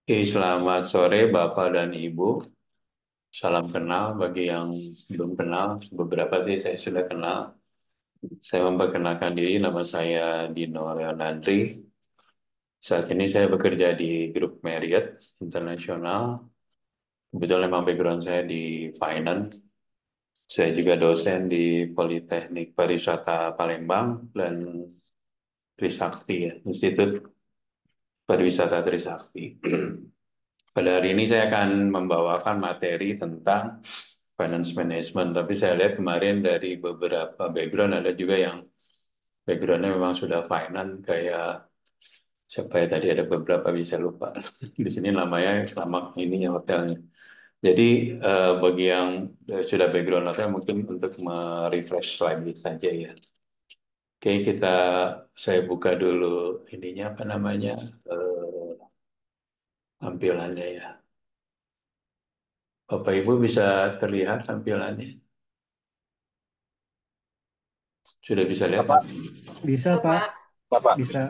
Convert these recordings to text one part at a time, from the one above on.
Oke, selamat sore Bapak dan Ibu. Salam kenal bagi yang belum kenal. Beberapa sih saya sudah kenal. Saya memperkenalkan diri, nama saya Dino Leonandri. Saat ini saya bekerja di grup Marriott Internasional. Kebetulan memang background saya di finance. Saya juga dosen di Politeknik Pariwisata Palembang dan Trisakti, ya, Institut Pariwisata Trisakti. Pada hari ini saya akan membawakan materi tentang finance management, tapi saya lihat kemarin dari beberapa background ada juga yang backgroundnya memang sudah finance, kayak siapa ya tadi, ada beberapa bisa lupa. Di sini namanya selama ininya hotelnya. Jadi bagi yang sudah background hotel mungkin untuk merefresh lagi saja ya. Oke, saya buka dulu ininya apa namanya, tampilannya ya. Bapak Ibu bisa terlihat tampilannya? Sudah bisa lihat Bapak, tampilannya? Bisa, Pak. Bapak, Bisa.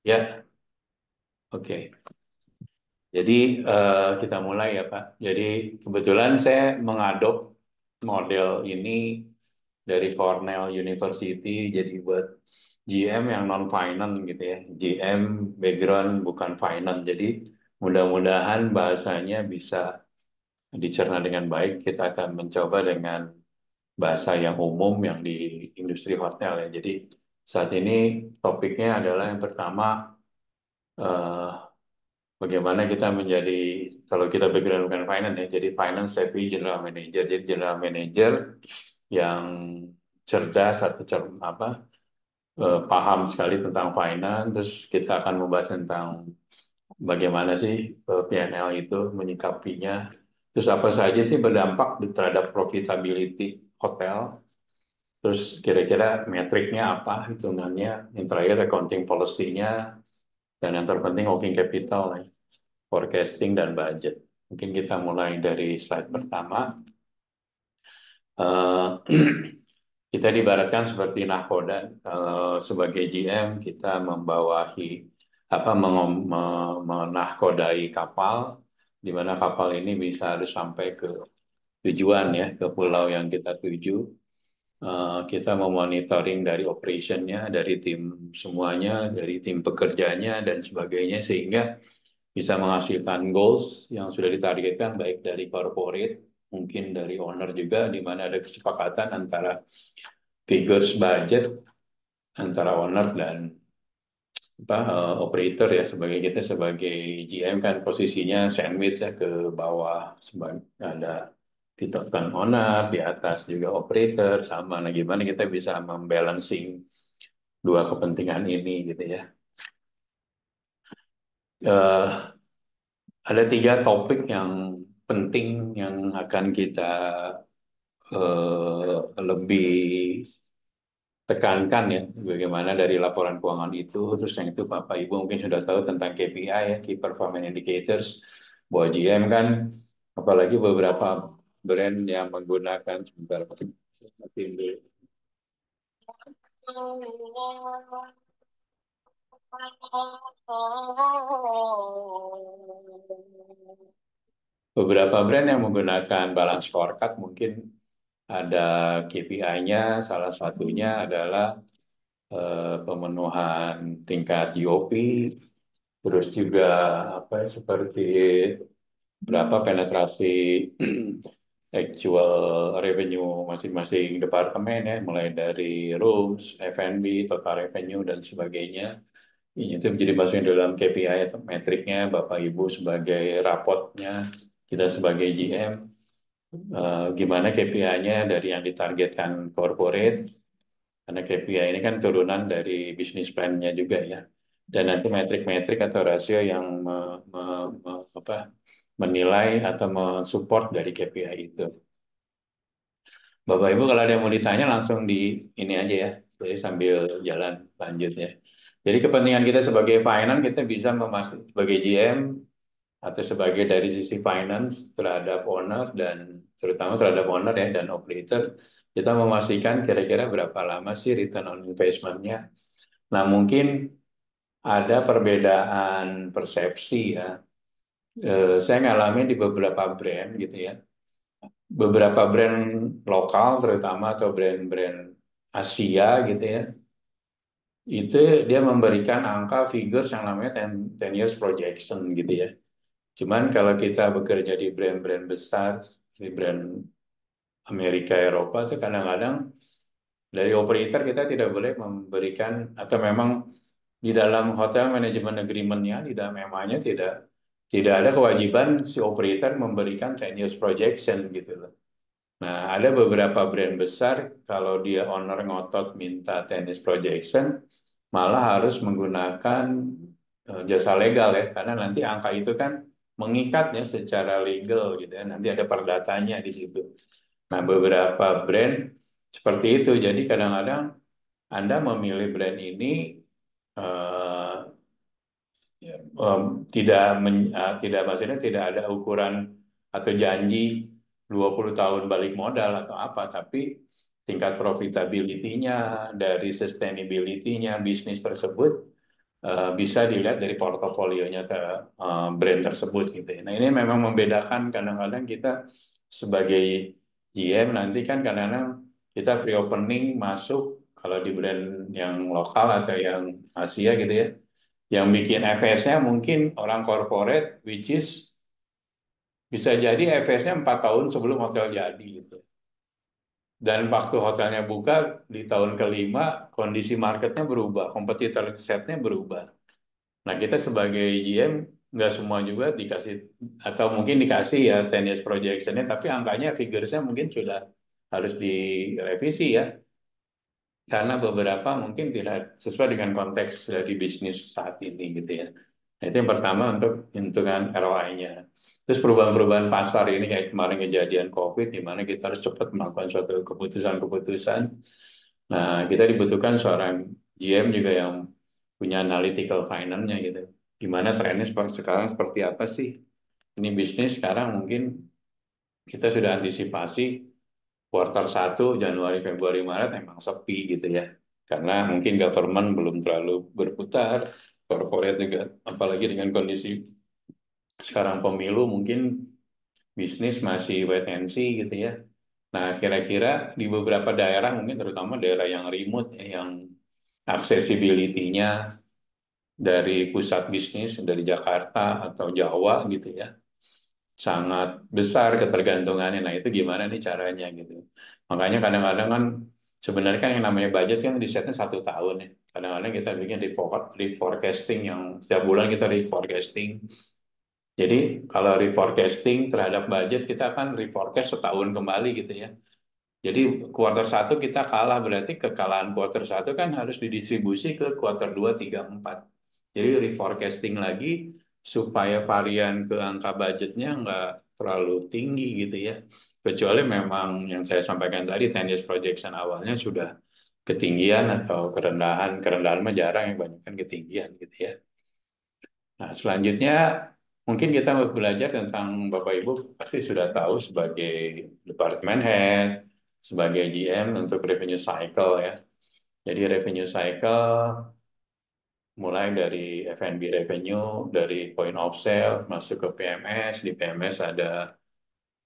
Ya, oke. Jadi kita mulai ya Pak. Jadi kebetulan saya mengadop model ini dari Cornell University. Jadi buat GM yang non finance gitu ya. GM background bukan finance. Jadi mudah-mudahan bahasanya bisa dicerna dengan baik. Kita akan mencoba dengan bahasa yang umum yang di industri hotel ya. Jadi saat ini topiknya adalah yang pertama, eh, bagaimana kita menjadi, kalau kita background bukan finance ya, jadi finance savvy general manager. Jadi general manager yang cerdas atau paham sekali tentang finance. Terus kita akan membahas tentang bagaimana sih P&L itu menyikapinya. Terus apa saja sih berdampak terhadap profitability hotel. Terus kira-kira metriknya apa, hitungannya. Yang terakhir accounting policy-nya. Dan yang terpenting working capital, forecasting dan budget. Mungkin kita mulai dari slide pertama. Eh, kita diibaratkan seperti nahkoda. Sebagai GM kita membawahi menahkodai kapal, di mana kapal ini bisa harus sampai ke tujuan ya, ke pulau yang kita tuju. Kita memonitoring dari operationnya, dari tim semuanya, dari tim pekerjanya dan sebagainya, sehingga bisa menghasilkan goals yang sudah ditargetkan baik dari corporate, mungkin dari owner juga, di mana ada kesepakatan antara figures budget antara owner dan operator ya. Sebagai kita sebagai GM kan posisinya sandwich ya, ke bawah sebagai ada ditetapkan owner, di atas juga operator sama. Nah, gimana kita bisa membalancing dua kepentingan ini gitu ya. Eh, ada tiga topik yang penting yang akan kita lebih tekankan ya, bagaimana dari laporan keuangan itu. Terus yang itu Bapak Ibu mungkin sudah tahu tentang KPI ya, Key Performance Indicators, bahwa GM kan, apalagi beberapa brand yang menggunakan, sebentar matiin dulu. Beberapa brand yang menggunakan balance scorecard mungkin ada KPI-nya, salah satunya adalah pemenuhan tingkat GOP, terus juga apa ya, seperti berapa penetrasi actual revenue masing-masing departemen ya, mulai dari rooms, F&B, total revenue dan sebagainya. Itu menjadi bagian dalam KPI atau metriknya Bapak Ibu sebagai rapotnya kita sebagai GM. Gimana KPI-nya dari yang ditargetkan corporate, karena KPI ini kan turunan dari bisnis plan-nya juga ya. Dan nanti metrik-metrik atau rasio yang menilai atau mensupport dari KPI itu. Bapak Ibu kalau ada yang mau ditanya langsung di ini aja ya. Jadi sambil jalan lanjut ya. Jadi kepentingan kita sebagai finance, kita bisa memastikan sebagai GM atau sebagai dari sisi finance terhadap owner, dan terutama terhadap owner ya dan operator, kita memastikan kira-kira berapa lama sih return on investment-nya. Nah, mungkin ada perbedaan persepsi ya Saya ngalamin di beberapa brand gitu ya. Beberapa brand lokal terutama atau brand-brand Asia gitu ya. Itu dia memberikan angka figures yang namanya 10 years projection gitu ya. Cuman kalau kita bekerja di brand-brand besar, di brand Amerika, Eropa itu kadang-kadang dari operator kita tidak boleh memberikan atau memang di dalam hotel management agreement-nya, di dalam MA-nya tidak ada kewajiban si operator memberikan 10 years projection gitu loh. Nah, ada beberapa brand besar kalau dia owner ngotot minta 10 years projection, malah harus menggunakan jasa legal ya, karena nanti angka itu kan mengikat ya secara legal gitu ya. Nanti ada perdatanya di situ. Nah, beberapa brand seperti itu. Jadi kadang-kadang Anda memilih brand ini eh, tidak maksudnya tidak ada ukuran atau janji 20 tahun balik modal atau apa, tapi tingkat profitability-nya dari sustainability-nya bisnis tersebut bisa dilihat dari portofolionya brand tersebut gitu ya. Nah, ini memang membedakan kadang-kadang kita sebagai GM nanti kan kadang-kadang kita pre-opening masuk kalau di brand yang lokal atau yang Asia gitu ya. Yang bikin FS-nya mungkin orang corporate, which is bisa jadi FS-nya 4 tahun sebelum hotel jadi gitu. Dan waktu hotelnya buka di tahun kelima, kondisi marketnya berubah, kompetitor setnya berubah. Nah, kita sebagai GM nggak semua juga dikasih atau mungkin dikasih ya 10 years projection-nya, tapi angkanya, figures-nya mungkin sudah harus direvisi ya, karena beberapa mungkin tidak sesuai dengan konteks dari bisnis saat ini gitu ya. Nah, itu yang pertama untuk hitungan ROI-nya. Terus perubahan-perubahan pasar ini kayak kemarin kejadian COVID, di mana kita harus cepat melakukan suatu keputusan-keputusan. Nah, kita dibutuhkan seorang GM juga yang punya analytical finance-nya gitu. Gimana trennya sekarang seperti apa sih? Ini bisnis sekarang mungkin kita sudah antisipasi kuartal 1 Januari, Februari, Maret emang sepi gitu ya. Karena mungkin government belum terlalu berputar, corporate juga, apalagi dengan kondisi sekarang pemilu mungkin bisnis masih wait and see gitu ya. Nah, kira-kira di beberapa daerah mungkin terutama daerah yang remote ya, yang accessibility-nya dari pusat bisnis dari Jakarta atau Jawa gitu ya sangat besar ketergantungannya. Nah, itu gimana nih caranya gitu. Makanya kadang-kadang kan sebenarnya kan yang namanya budget kan di setnya 1 tahun ya. Kadang-kadang kita bikin reforecasting yang setiap bulan kita reforecasting. Jadi kalau reforecasting terhadap budget kita akan reforecast setahun kembali gitu ya. Jadi kuartal 1 kita kalah, berarti kekalahan kuartal 1 kan harus didistribusi ke kuartal 2, 3, 4. Jadi reforecasting lagi supaya varian ke angka budgetnya nggak terlalu tinggi gitu ya. Kecuali memang yang saya sampaikan tadi, 10 years projection awalnya sudah ketinggian atau kerendahan. Kerendahan mah jarang, yang banyak kan ketinggian gitu ya. Nah, selanjutnya mungkin kita mau belajar tentang Bapak Ibu pasti sudah tahu sebagai department head, sebagai GM untuk revenue cycle ya. Jadi revenue cycle mulai dari F&B revenue, dari point of sale masuk ke PMS, di PMS ada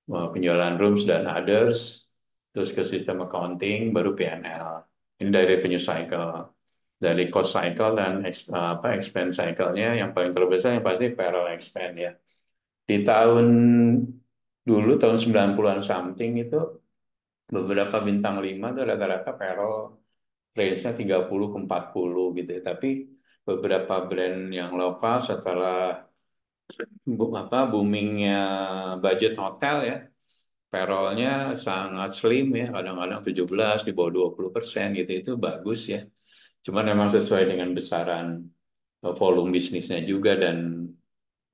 penjualan rooms dan others, terus ke sistem accounting, baru PNL. Ini dari revenue cycle. Dari cost cycle dan expense cycle-nya yang paling terbesar yang pasti payroll expense ya. Di tahun 90-an something itu beberapa bintang 5 itu rata-rata payroll range-nya 30 ke 40 gitu ya. Tapi beberapa brand yang lokal setelah boomingnya budget hotel ya, payroll-nya sangat slim ya, kadang-kadang 17 di bawah 20% gitu, itu bagus ya. Cuman memang sesuai dengan besaran volume bisnisnya juga dan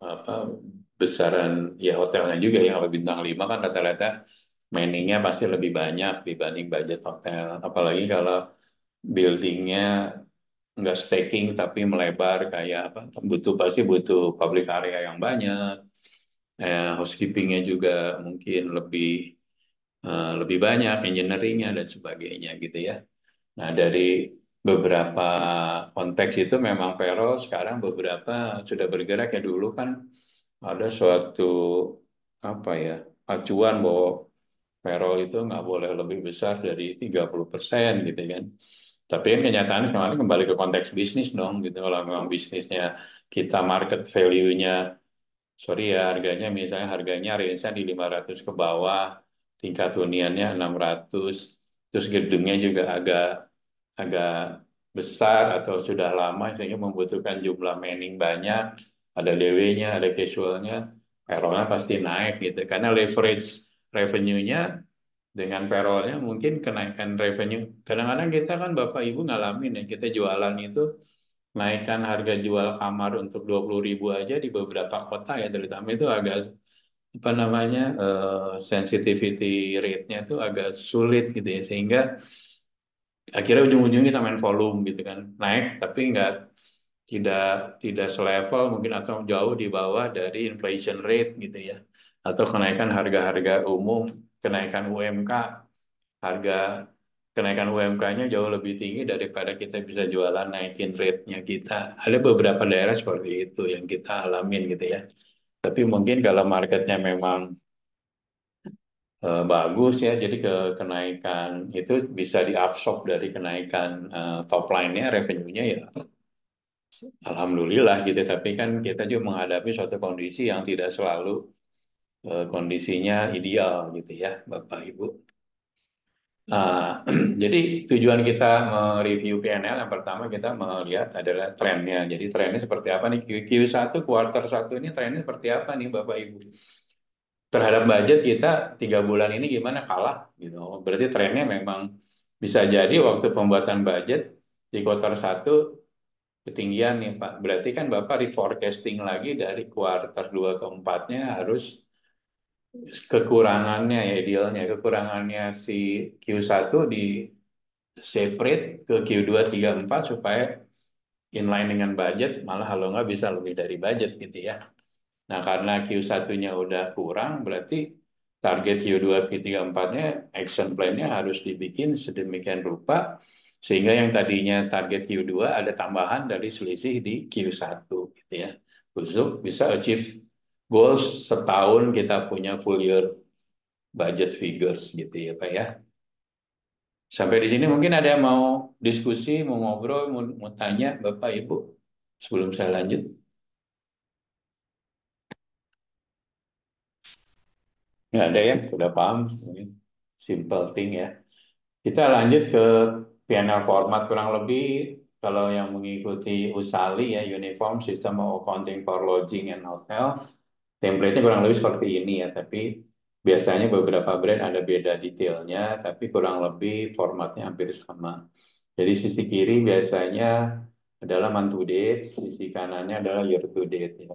apa besaran ya hotelnya juga ya. Kalau bintang 5 kan rata-rata mainingnya pasti lebih banyak dibanding budget hotel. Apalagi kalau buildingnya nggak staking tapi melebar kayak apa, pasti butuh public area yang banyak. Housekeepingnya juga mungkin lebih banyak, engineeringnya dan sebagainya gitu ya. Nah, dari beberapa konteks itu memang payroll sekarang beberapa sudah bergerak ya. Dulu kan ada suatu apa ya acuan bahwa payroll itu nggak boleh lebih besar dari 30% gitu kan. Tapi yang kenyataannya kemarin kembali ke konteks bisnis dong gitu. Kalau memang bisnisnya kita market value-nya, sorry ya harganya misalnya harganya range di 500 ke bawah, tingkat huniannya 600, terus gedungnya juga agak agak besar atau sudah lama sehingga membutuhkan jumlah manning banyak, ada DW-nya, ada casual-nya, payroll-nya pasti naik gitu. Karena leverage revenue-nya dengan payroll-nya mungkin kenaikan revenue. Kadang-kadang kita kan Bapak Ibu ngalamin ya, kita jualan itu naikkan harga jual kamar untuk 20.000 aja di beberapa kota ya, terutama itu agak apa namanya sensitivity rate-nya itu agak sulit gitu ya, sehingga akhirnya ujung-ujungnya kita main volume gitu kan, naik tapi nggak tidak tidak selevel mungkin atau jauh di bawah dari inflation rate gitu ya, atau kenaikan harga-harga umum, kenaikan UMK, harga kenaikan UMK-nya jauh lebih tinggi daripada kita bisa jualan naikin rate-nya kita. Ada beberapa daerah seperti itu yang kita alamin gitu ya. Tapi mungkin kalau marketnya memang bagus ya, jadi kenaikan itu bisa diabsorb dari kenaikan top line-nya, revenue-nya ya alhamdulillah gitu. Tapi kan kita juga menghadapi suatu kondisi yang tidak selalu kondisinya ideal gitu ya, Bapak Ibu. Nah, jadi tujuan kita mereview PNL yang pertama kita melihat adalah trennya. Jadi trennya seperti apa nih? Q1 kuartal 1 ini trennya seperti apa nih Bapak Ibu? Terhadap budget kita 3 bulan ini gimana kalah gitu. Berarti trennya memang bisa jadi waktu pembuatan budget di kuartal 1 ketinggian nih Pak. Berarti kan Bapak reforecasting lagi dari kuartal 2 ke 4-nya harus kekurangannya ya idealnya. Kekurangannya si Q1 di separate ke Q2, 3, 4 supaya inline dengan budget, malah kalau nggak bisa lebih dari budget gitu ya. Nah, karena Q1-nya udah kurang, berarti target Q2, Q3, 4-nya action plan-nya harus dibikin sedemikian rupa, sehingga yang tadinya target Q2 ada tambahan dari selisih di Q1 gitu ya. Untuk bisa achieve goals setahun kita punya full year budget figures gitu ya Pak ya. Sampai di sini mungkin ada yang mau diskusi, mau ngobrol, mau tanya Bapak Ibu sebelum saya lanjut. Nggak ada ya, sudah paham. Simple thing ya. Kita lanjut ke PNL format kurang lebih kalau yang mengikuti USALI ya, Uniform System of Accounting for Lodging and Hotels. Template-nya kurang lebih seperti ini ya, tapi biasanya beberapa brand ada beda detailnya, tapi kurang lebih formatnya hampir sama. Jadi sisi kiri biasanya adalah month to date, sisi kanannya adalah year to date ya.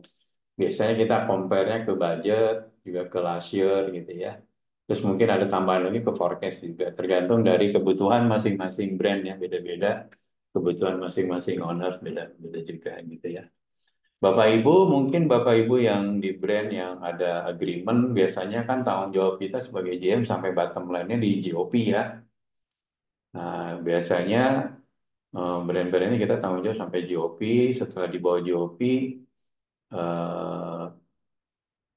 Biasanya kita compare-nya ke budget, juga ke last year gitu ya. Terus mungkin ada tambahan lagi ke forecast juga, tergantung dari kebutuhan masing-masing brand ya, beda-beda. Kebutuhan masing-masing owner beda-beda juga gitu ya. Bapak Ibu, mungkin Bapak Ibu yang di brand yang ada agreement, biasanya kan tanggung jawab kita sebagai GM sampai bottom line-nya di GOP ya. Nah, biasanya brand-brand ini kita tanggung jawab sampai GOP, setelah di bawah GOP eh,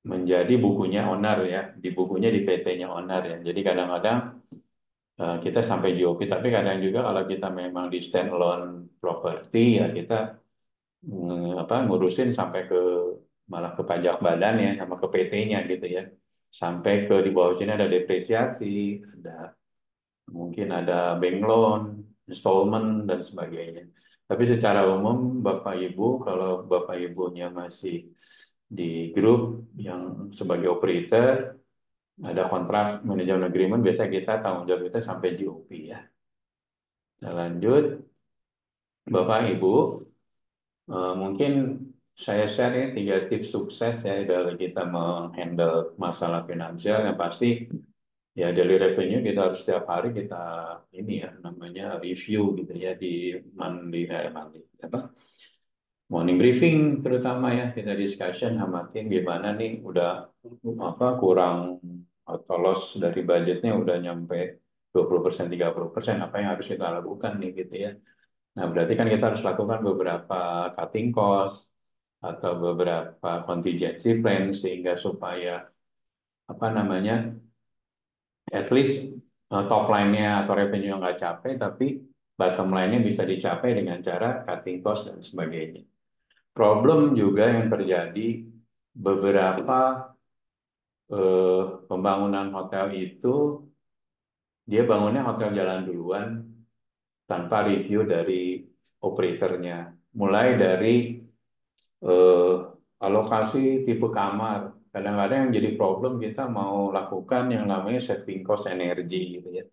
menjadi bukunya owner ya, di bukunya di PT-nya owner ya. Jadi kadang-kadang kita sampai GOP, tapi kadang juga kalau kita memang di standalone property ya kita apa ngurusin sampai ke malah ke pajak badan ya sama ke PT-nya gitu ya. Sampai ke di bawah sini ada depresiasi, ada mungkin ada bank loan, installment dan sebagainya. Tapi secara umum Bapak Ibu kalau Bapak Ibunya masih di grup yang sebagai operator ada kontrak manajemen agreement, biasa kita tanggung jawab kita sampai GOP ya. Nah, lanjut Bapak Ibu, mungkin saya share ya 3 tips sukses ya dalam kita menghandle masalah finansial. Yang pasti ya daily revenue kita harus setiap hari kita ini ya namanya review gitu ya di monthly apa morning briefing terutama ya kita discussion sama tim gimana nih udah apa kurang atau loss dari budgetnya udah nyampe 20%, 30%, apa yang harus kita lakukan nih gitu ya. Nah, berarti kan kita harus lakukan beberapa cutting cost, atau beberapa contingency plan sehingga supaya apa namanya at least top line-nya atau revenue nggak capai, tapi bottom line-nya bisa dicapai dengan cara cutting cost dan sebagainya. Problem juga yang terjadi beberapa pembangunan hotel itu dia bangunnya hotel jalan duluan tanpa review dari operatornya. Mulai dari eh, alokasi tipe kamar. Kadang-kadang yang jadi problem kita mau lakukan yang namanya saving cost energi gitu ya.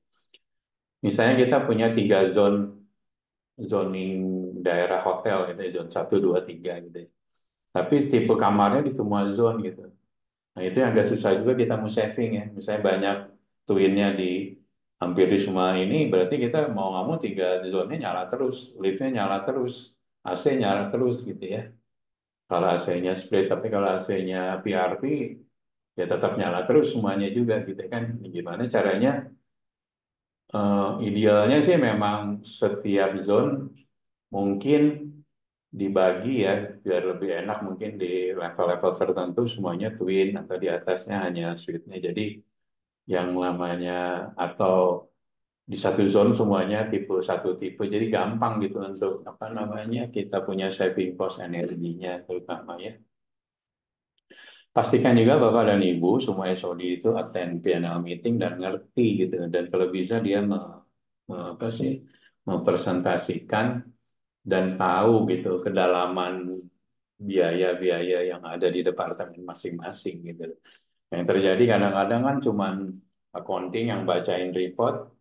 Misalnya kita punya 3 zone zoning daerah hotel gitu ya, zone 1, 2, 3 gitu ya. Tapi tipe kamarnya di semua zone gitu. Nah itu yang agak susah juga kita mau saving ya. Misalnya banyak twinnya di hampir di semua ini, berarti kita mau nggak mau 3 zone-nya nyala terus, liftnya nyala terus, AC nyala terus gitu ya. Kalau AC-nya split, tapi kalau AC-nya PRP, ya tetap nyala terus semuanya juga gitu kan. Gimana caranya? Idealnya sih memang setiap zone mungkin dibagi ya, biar lebih enak mungkin di level-level tertentu semuanya twin atau di atasnya hanya suite-nya. Jadi yang namanya atau di satu zone semuanya tipe satu tipe, jadi gampang gitu untuk apa namanya kita punya saving cost energinya terutama ya. Pastikan juga Bapak dan Ibu semua SOD itu attend PNL meeting dan ngerti gitu. Dan kalau bisa dia apa sih, mempresentasikan dan tahu gitu kedalaman biaya-biaya yang ada di departemen masing-masing gitu. Yang terjadi kadang-kadang kan cuman accounting yang bacain report,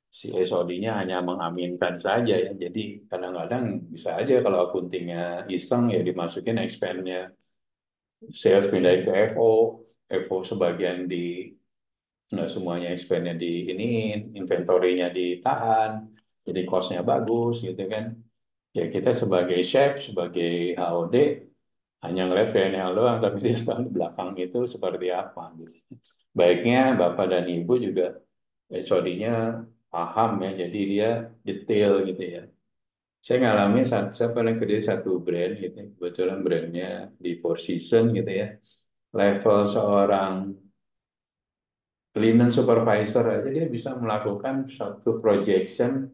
si SOD-nya hanya mengaminkan saja ya. Jadi kadang-kadang bisa aja kalau accounting-nya iseng ya dimasukin expense-nya sales pindahin ke FO sebagian di nggak semuanya expense-nya di ini, inventory-nya ditahan, jadi cost-nya bagus gitu kan. Ya kita sebagai chef, sebagai HOD hanya ngeliat PNL doang, tapi tidak tahu di belakang itu seperti apa gitu. Baiknya Bapak dan Ibu juga SOD-nya paham ya, jadi dia detail gitu ya. Saya ngalamin, saya pernah kerja di satu brand gitu, kebetulan brandnya di Four Seasons gitu ya. Level seorang linen supervisor aja dia bisa melakukan satu projection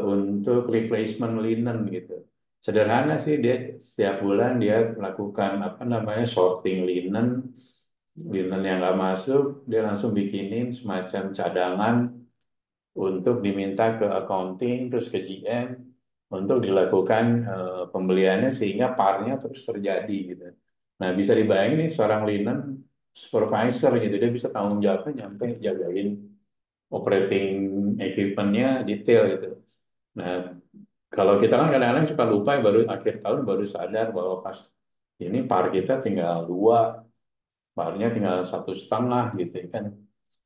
untuk replacement linen gitu. Sederhana sih dia setiap bulan dia melakukan apa namanya sorting linen, linen yang nggak masuk dia langsung bikinin semacam cadangan untuk diminta ke accounting terus ke GM untuk dilakukan pembeliannya sehingga parnya terus terjadi gitu. Nah bisa dibayangin nih seorang linen supervisor gitu dia bisa tanggung jawabnya nyampe jagain operating equipment-nya detail gitu. Nah kalau kita kan kadang-kadang suka lupa ya, baru akhir tahun baru sadar bahwa pas ini par kita tinggal 2, parnya tinggal 1,5 gitu kan.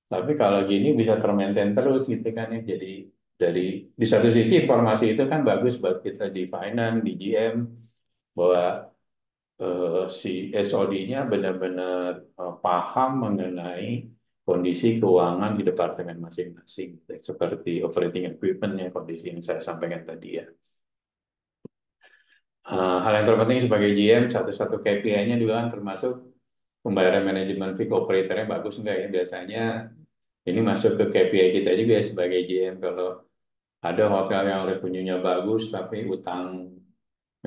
Tapi kalau gini bisa termaintain terus gitu kan ya. Jadi dari di satu sisi informasi itu kan bagus buat kita di finance, di GM bahwa si SOD-nya benar-benar paham mengenai kondisi keuangan di departemen masing-masing, seperti operating equipment-nya, kondisi yang saya sampaikan tadi ya. Hal yang terpenting sebagai GM, satu-satu KPI-nya juga kan termasuk pembayaran manajemen fee ke operatornya bagus enggak ya. Biasanya ini masuk ke KPI kita juga ya sebagai GM. Kalau ada hotel yang revenue-nya bagus, tapi utang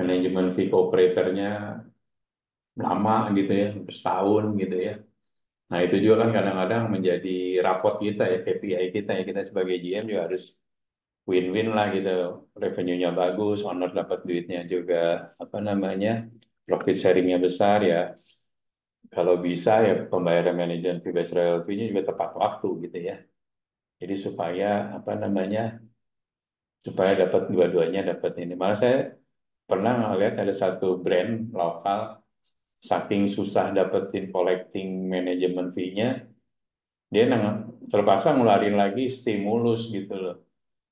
manajemen fee ke operatornya lama gitu ya, sampai setahun gitu ya. Nah itu juga kan kadang-kadang menjadi raport kita ya, KPI kita ya. Kita sebagai GM juga harus win-win lah gitu. Revenue-nya bagus, owner dapat duitnya juga, apa namanya, profit sharing-nya besar ya. Kalau bisa ya pembayaran manajemen fee based royalty-nya juga tepat waktu gitu ya. Jadi supaya apa namanya supaya dapat dua-duanya dapat ini. Malah saya pernah ngeliat ada satu brand lokal saking susah dapetin collecting manajemen fee-nya, dia terpaksa ngeluarin lagi stimulus gitu loh.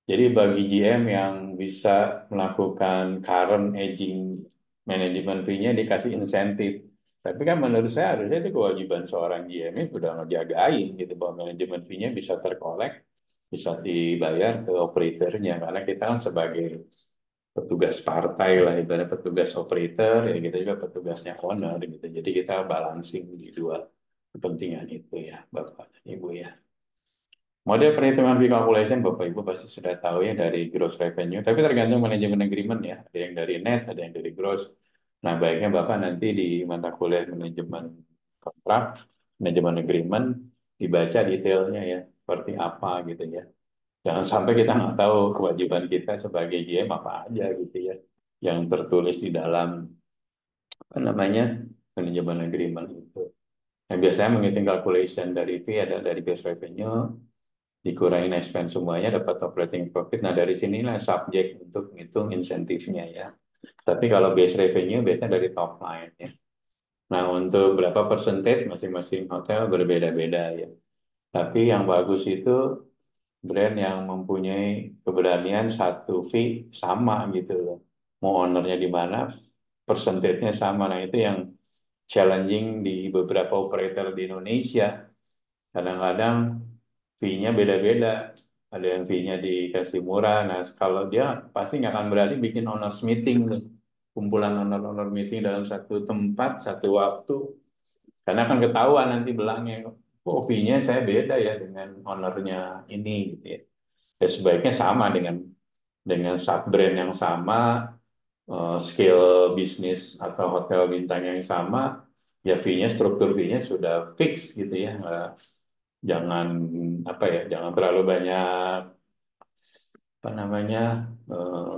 Jadi bagi GM yang bisa melakukan current aging manajemen fee-nya dikasih insentif. Tapi kan menurut saya harusnya itu kewajiban seorang GM itu sudah ngejagain gitu bahwa manajemen fee-nya bisa terkolek, bisa dibayar ke operatornya. Karena kita kan sebagai petugas partai lah, ibarat petugas operator, ya kita juga petugasnya owner gitu. Jadi kita balancing di dua kepentingan itu ya, Bapak dan Ibu ya. Model perhitungan fee calculation Bapak Ibu pasti sudah tahu ya dari gross revenue, tapi tergantung manajemen agreement ya. Ada yang dari net, ada yang dari gross. Nah, baiknya Bapak nanti di mata kuliah manajemen kontrak, manajemen agreement, dibaca detailnya ya, seperti apa gitu ya. Jangan sampai kita nggak tahu kewajiban kita sebagai GM apa aja gitu ya, yang tertulis di dalam apa namanya manajemen agreement itu. Nah, biasanya menghitung calculation dari fee ada dari gross revenue, dikurangin expense semuanya dapat operating profit. Nah, dari sinilah subjek untuk menghitung insentifnya ya. Tapi kalau base revenue biasanya dari top line ya. Nah, untuk berapa percentage masing-masing hotel berbeda-beda ya. Tapi yang bagus itu brand yang mempunyai keberanian satu fee sama gitu loh. Mau ownernya di mana, persentasenya sama. Nah, itu yang challenging di beberapa operator di Indonesia. Kadang-kadang fee-nya beda-beda. Ada yang fee-nya dikasih murah. Nah, kalau dia pasti nggak akan berani bikin owners meeting tuh. Kumpulan owner-owner meeting dalam satu tempat, satu waktu. Karena akan ketahuan nanti belangnya. Oh, fee-nya saya beda ya dengan ownernya ini gitu ya. Ya sebaiknya sama dengan sub brand yang sama, scale bisnis atau hotel bintang yang sama, ya fee-nya, struktur fee-nya sudah fix gitu ya. Jangan apa ya, jangan terlalu banyak apa namanya eh,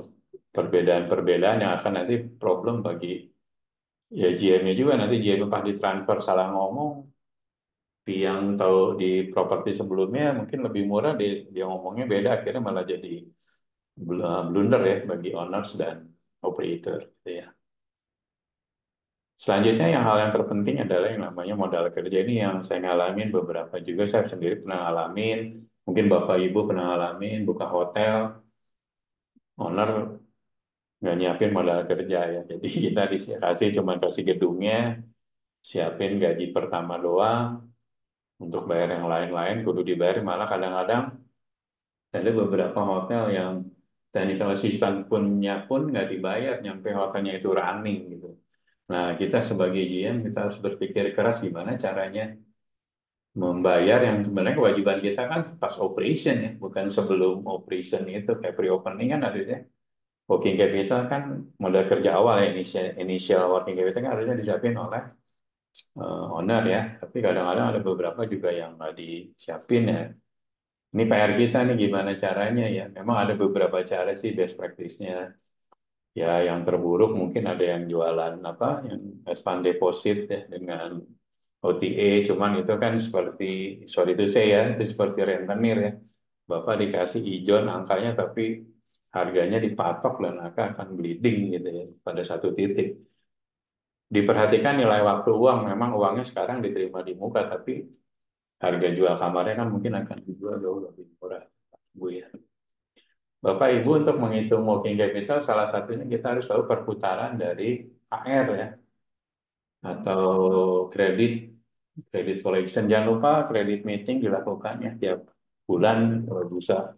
perbedaan-perbedaan yang akan nanti problem bagi ya GM-nya juga. Nanti GM pas ditransfer salah ngomong, fee yang tahu di properti sebelumnya mungkin lebih murah, dia ngomongnya beda, akhirnya malah jadi blunder ya bagi owners dan operator gitu ya. Selanjutnya yang terpenting adalah yang namanya modal kerja. Ini yang saya ngalamin beberapa juga, saya sendiri pernah ngalamin, mungkin Bapak Ibu pernah ngalamin, buka hotel, owner nggak nyiapin modal kerja ya. Jadi kita dikasih cuma kasih gedungnya, siapin gaji pertama doang, untuk bayar yang lain-lain kudu dibayar. Malah kadang-kadang ada beberapa hotel yang technical assistant pun nggak dibayar, nyampe hotelnya itu running gitu. Nah, kita sebagai GM kita harus berpikir keras gimana caranya membayar yang sebenarnya kewajiban kita kan pas operation ya, bukan sebelum operation itu. Kayak pre-opening kan harusnya working capital kan modal kerja awal ya, initial working capital kan harusnya disiapin oleh owner ya. Tapi kadang-kadang ada beberapa juga yang nggak disiapin ya. Ini PR kita nih gimana caranya ya. Memang ada beberapa cara sih best practice-nya. Ya, yang terburuk mungkin ada yang jualan apa, yang fund deposit ya dengan OTA, cuman itu kan seperti, sorry itu saya ya, itu seperti rentenir ya. Bapak dikasih ijon angkanya, tapi harganya dipatok dan akan bleeding gitu ya pada satu titik. Diperhatikan nilai waktu uang, memang uangnya sekarang diterima di muka, tapi harga jual kamarnya kan mungkin akan dijual jauh lebih murah, Bu ya. Bapak Ibu untuk menghitung working capital salah satunya kita harus tahu perputaran dari AR ya, atau kredit kredit collection. Jangan lupa kredit meeting dilakukan ya tiap bulan, kalau bisa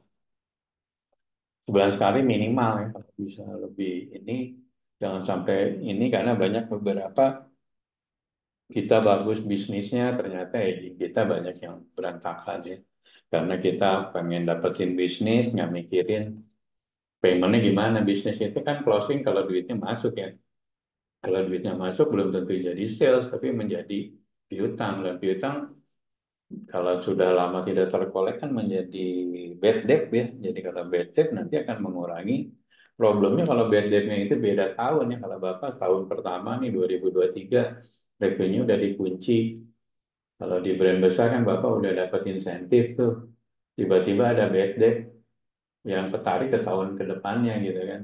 sebulan sekali minimal ya, kalau bisa lebih ini jangan sampai ini, karena banyak beberapa kita bagus bisnisnya ternyata ya kita banyak yang berantakan ya, karena kita pengen dapetin bisnis nggak mikirin paymentnya gimana. Bisnis itu kan closing kalau duitnya masuk ya. Kalau duitnya masuk belum tentu jadi sales, tapi menjadi piutang. Dan piutang kalau sudah lama tidak terkolek kan menjadi bad debt ya. Jadi kalau bad debt nanti akan mengurangi. Problemnya kalau bad debt-nya itu beda tahun ya. Kalau Bapak tahun pertama nih 2023 revenue udah dikunci. Kalau di brand besar kan Bapak udah dapat insentif tuh. Tiba-tiba ada bad debt yang ketarik ke tahun ke depannya gitu kan.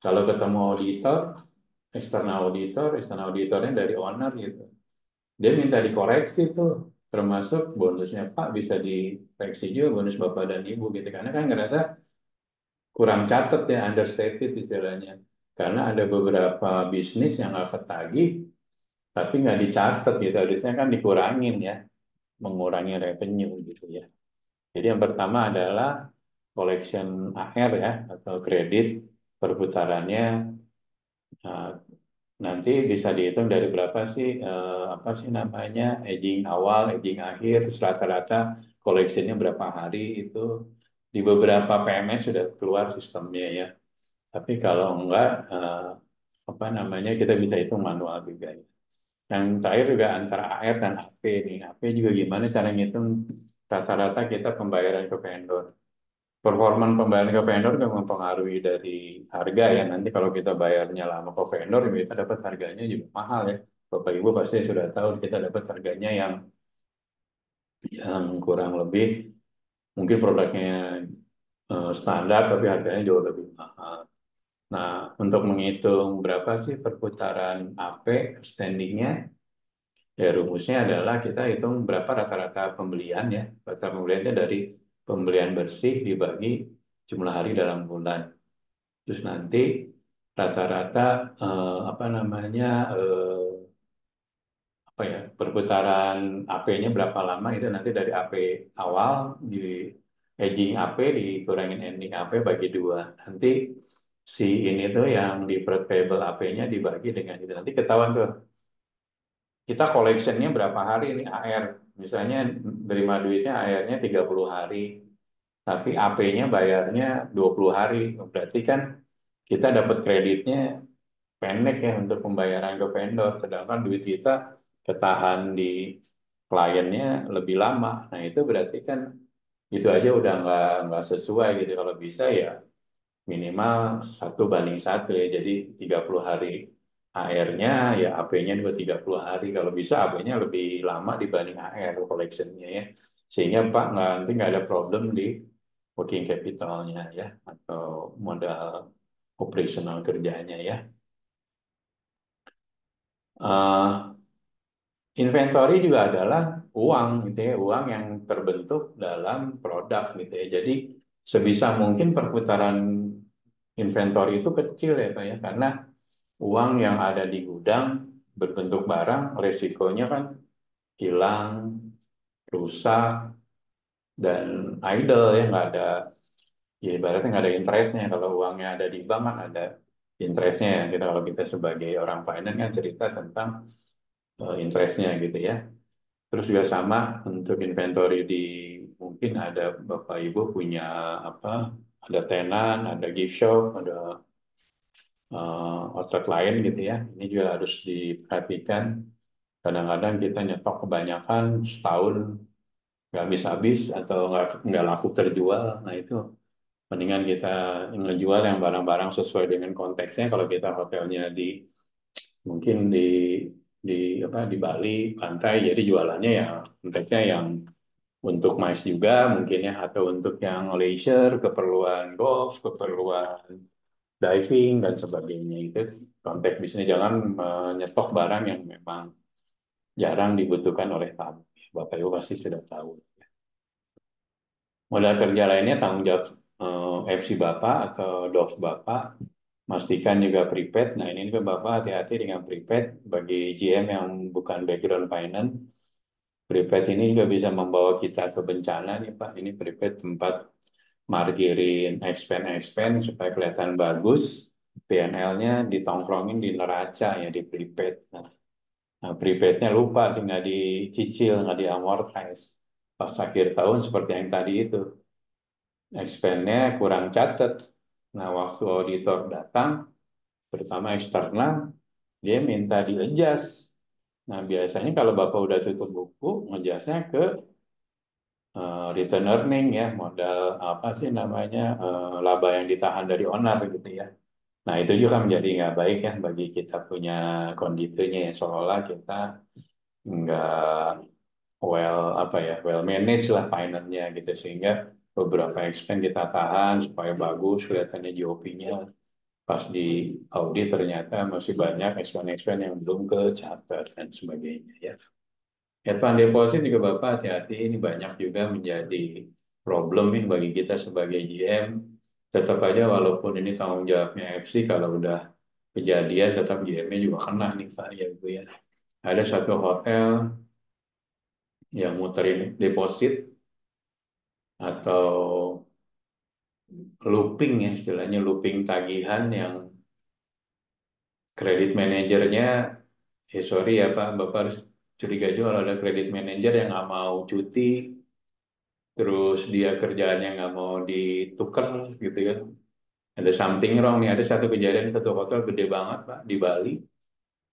Kalau ketemu auditor, eksternal auditornya dari owner gitu. Dia minta dikoreksi tuh, termasuk bonusnya Pak bisa dikoreksi juga, bonus Bapak dan Ibu gitu. Karena kan ngerasa kurang catat ya, understated istilahnya. Karena ada beberapa bisnis yang nggak ketagih, tapi nggak dicatat gitu. Harusnya kan dikurangin ya, mengurangi revenue gitu ya. Jadi yang pertama adalah collection AR ya, atau kredit. perputarannya eh, nanti bisa dihitung dari berapa sih apa sih namanya edging awal, edging akhir, terus rata-rata collectionnya berapa hari itu di beberapa PMS sudah keluar sistemnya ya. Tapi kalau enggak apa namanya kita bisa hitung manual juga ya. Yang terakhir juga antara AR dan AP nih. AP juga gimana cara ngitung rata-rata kita pembayaran ke vendor. Performa pembayaran ke vendor juga mempengaruhi dari harga ya. Nanti kalau kita bayarnya lama ke vendor, ya kita dapat harganya juga mahal ya. Bapak Ibu pasti sudah tahu kita dapat harganya yang kurang lebih mungkin produknya standar tapi harganya jauh lebih mahal. Nah, untuk menghitung berapa sih perputaran AP standingnya, ya rumusnya adalah kita hitung berapa rata-rata pembelian ya. Rata pembeliannya dari pembelian bersih dibagi jumlah hari dalam bulan. Terus nanti rata-rata apa namanya apa ya perputaran AP-nya berapa lama itu nanti dari AP awal di hedging AP dikurangin ending AP bagi dua. Nanti si ini tuh yang deferred payable AP-nya dibagi dengan itu. Nanti ketahuan tuh kita collectionnya berapa hari ini AR. Misalnya terima duitnya AR-nya 30 hari, tapi AP-nya bayarnya 20 hari. Berarti kan kita dapat kreditnya pendek ya untuk pembayaran ke vendor, sedangkan duit kita ketahan di kliennya lebih lama. Nah itu berarti kan itu aja udah nggak sesuai gitu. Kalau bisa ya minimal 1:1 ya. Jadi 30 hari AR-nya ya AP-nya juga 30 hari. Kalau bisa AP-nya lebih lama dibanding AR collection-nya ya. Sehingga Pak nanti nggak ada problem di working capital-nya ya atau modal operasional kerjanya ya. Eh, Inventory juga adalah uang gitu ya, uang yang terbentuk dalam produk gitu ya. Jadi sebisa mungkin perputaran inventory itu kecil ya Pak ya, karena uang yang ada di gudang berbentuk barang, resikonya kan hilang, rusak, dan idle ya, nggak ada, ya ibaratnya nggak ada interestnya. Kalau uangnya ada di bank kan ada interestnya ya. Kita kalau kita sebagai orang finance kan cerita tentang interestnya gitu ya. Terus juga sama untuk inventory di mungkin ada Bapak Ibu punya apa? Ada tenan, ada gift shop, ada outlet lain gitu ya. Ini juga harus diperhatikan. Kadang-kadang kita nyetok kebanyakan setahun nggak habis-habis atau nggak laku terjual. Nah itu mendingan kita ngejual yang barang-barang sesuai dengan konteksnya. Kalau kita hotelnya di mungkin di apa di Bali pantai, jadi jualannya ya konteksnya yang untuk mais juga mungkin ya atau untuk yang leisure keperluan golf keperluan diving dan sebagainya itu konteks bisnis jangan menyetok barang yang memang jarang dibutuhkan oleh tamu. Bapak Ibu pasti sudah tahu. Modal kerja lainnya tanggung jawab FC Bapak atau DOF Bapak. Pastikan juga prepaid. Nah ini juga Bapak hati-hati dengan prepaid bagi GM yang bukan background finance. Prepaid ini juga bisa membawa kita ke bencana nih Pak. Ini prepaid tempat margirin expand supaya kelihatan bagus. PNL-nya ditongkrongin di neraca ya di prepaid. Nah, prepaidnya lupa, tinggal dicicil, nggak diamortize. Pas akhir tahun seperti yang tadi itu, expand-nya kurang catat. Nah, waktu auditor datang, terutama eksternal, dia minta di-adjust. Nah, biasanya kalau Bapak udah tutup buku, ngejasnya ke return earning ya, modal apa sih namanya, laba yang ditahan dari owner gitu ya. Nah, itu juga menjadi nggak baik ya bagi kita punya kondisinya ya, seolah kita nggak apa ya, well managed lah finance-nya gitu. Sehingga beberapa expense kita tahan supaya bagus kelihatannya GOP-nya. Pas di audit ternyata masih banyak expense-expense yang belum kecatat dan sebagainya ya. Advance deposit juga Bapak hati-hati, ini banyak juga menjadi problem nih bagi kita sebagai GM. Tetap aja walaupun ini tanggung jawabnya FC, kalau udah kejadian tetap GM-nya juga kena nih Pak ya Bu ya. Ada satu hotel yang muterin deposit atau looping ya, istilahnya looping tagihan yang kredit manajernya, sorry ya Pak, Bapak harus curiga juga kalau ada kredit manajer yang nggak mau cuti, terus dia kerjaannya nggak mau ditukar gitu kan. Ada something wrong nih, ada satu kejadian satu hotel gede banget Pak di Bali,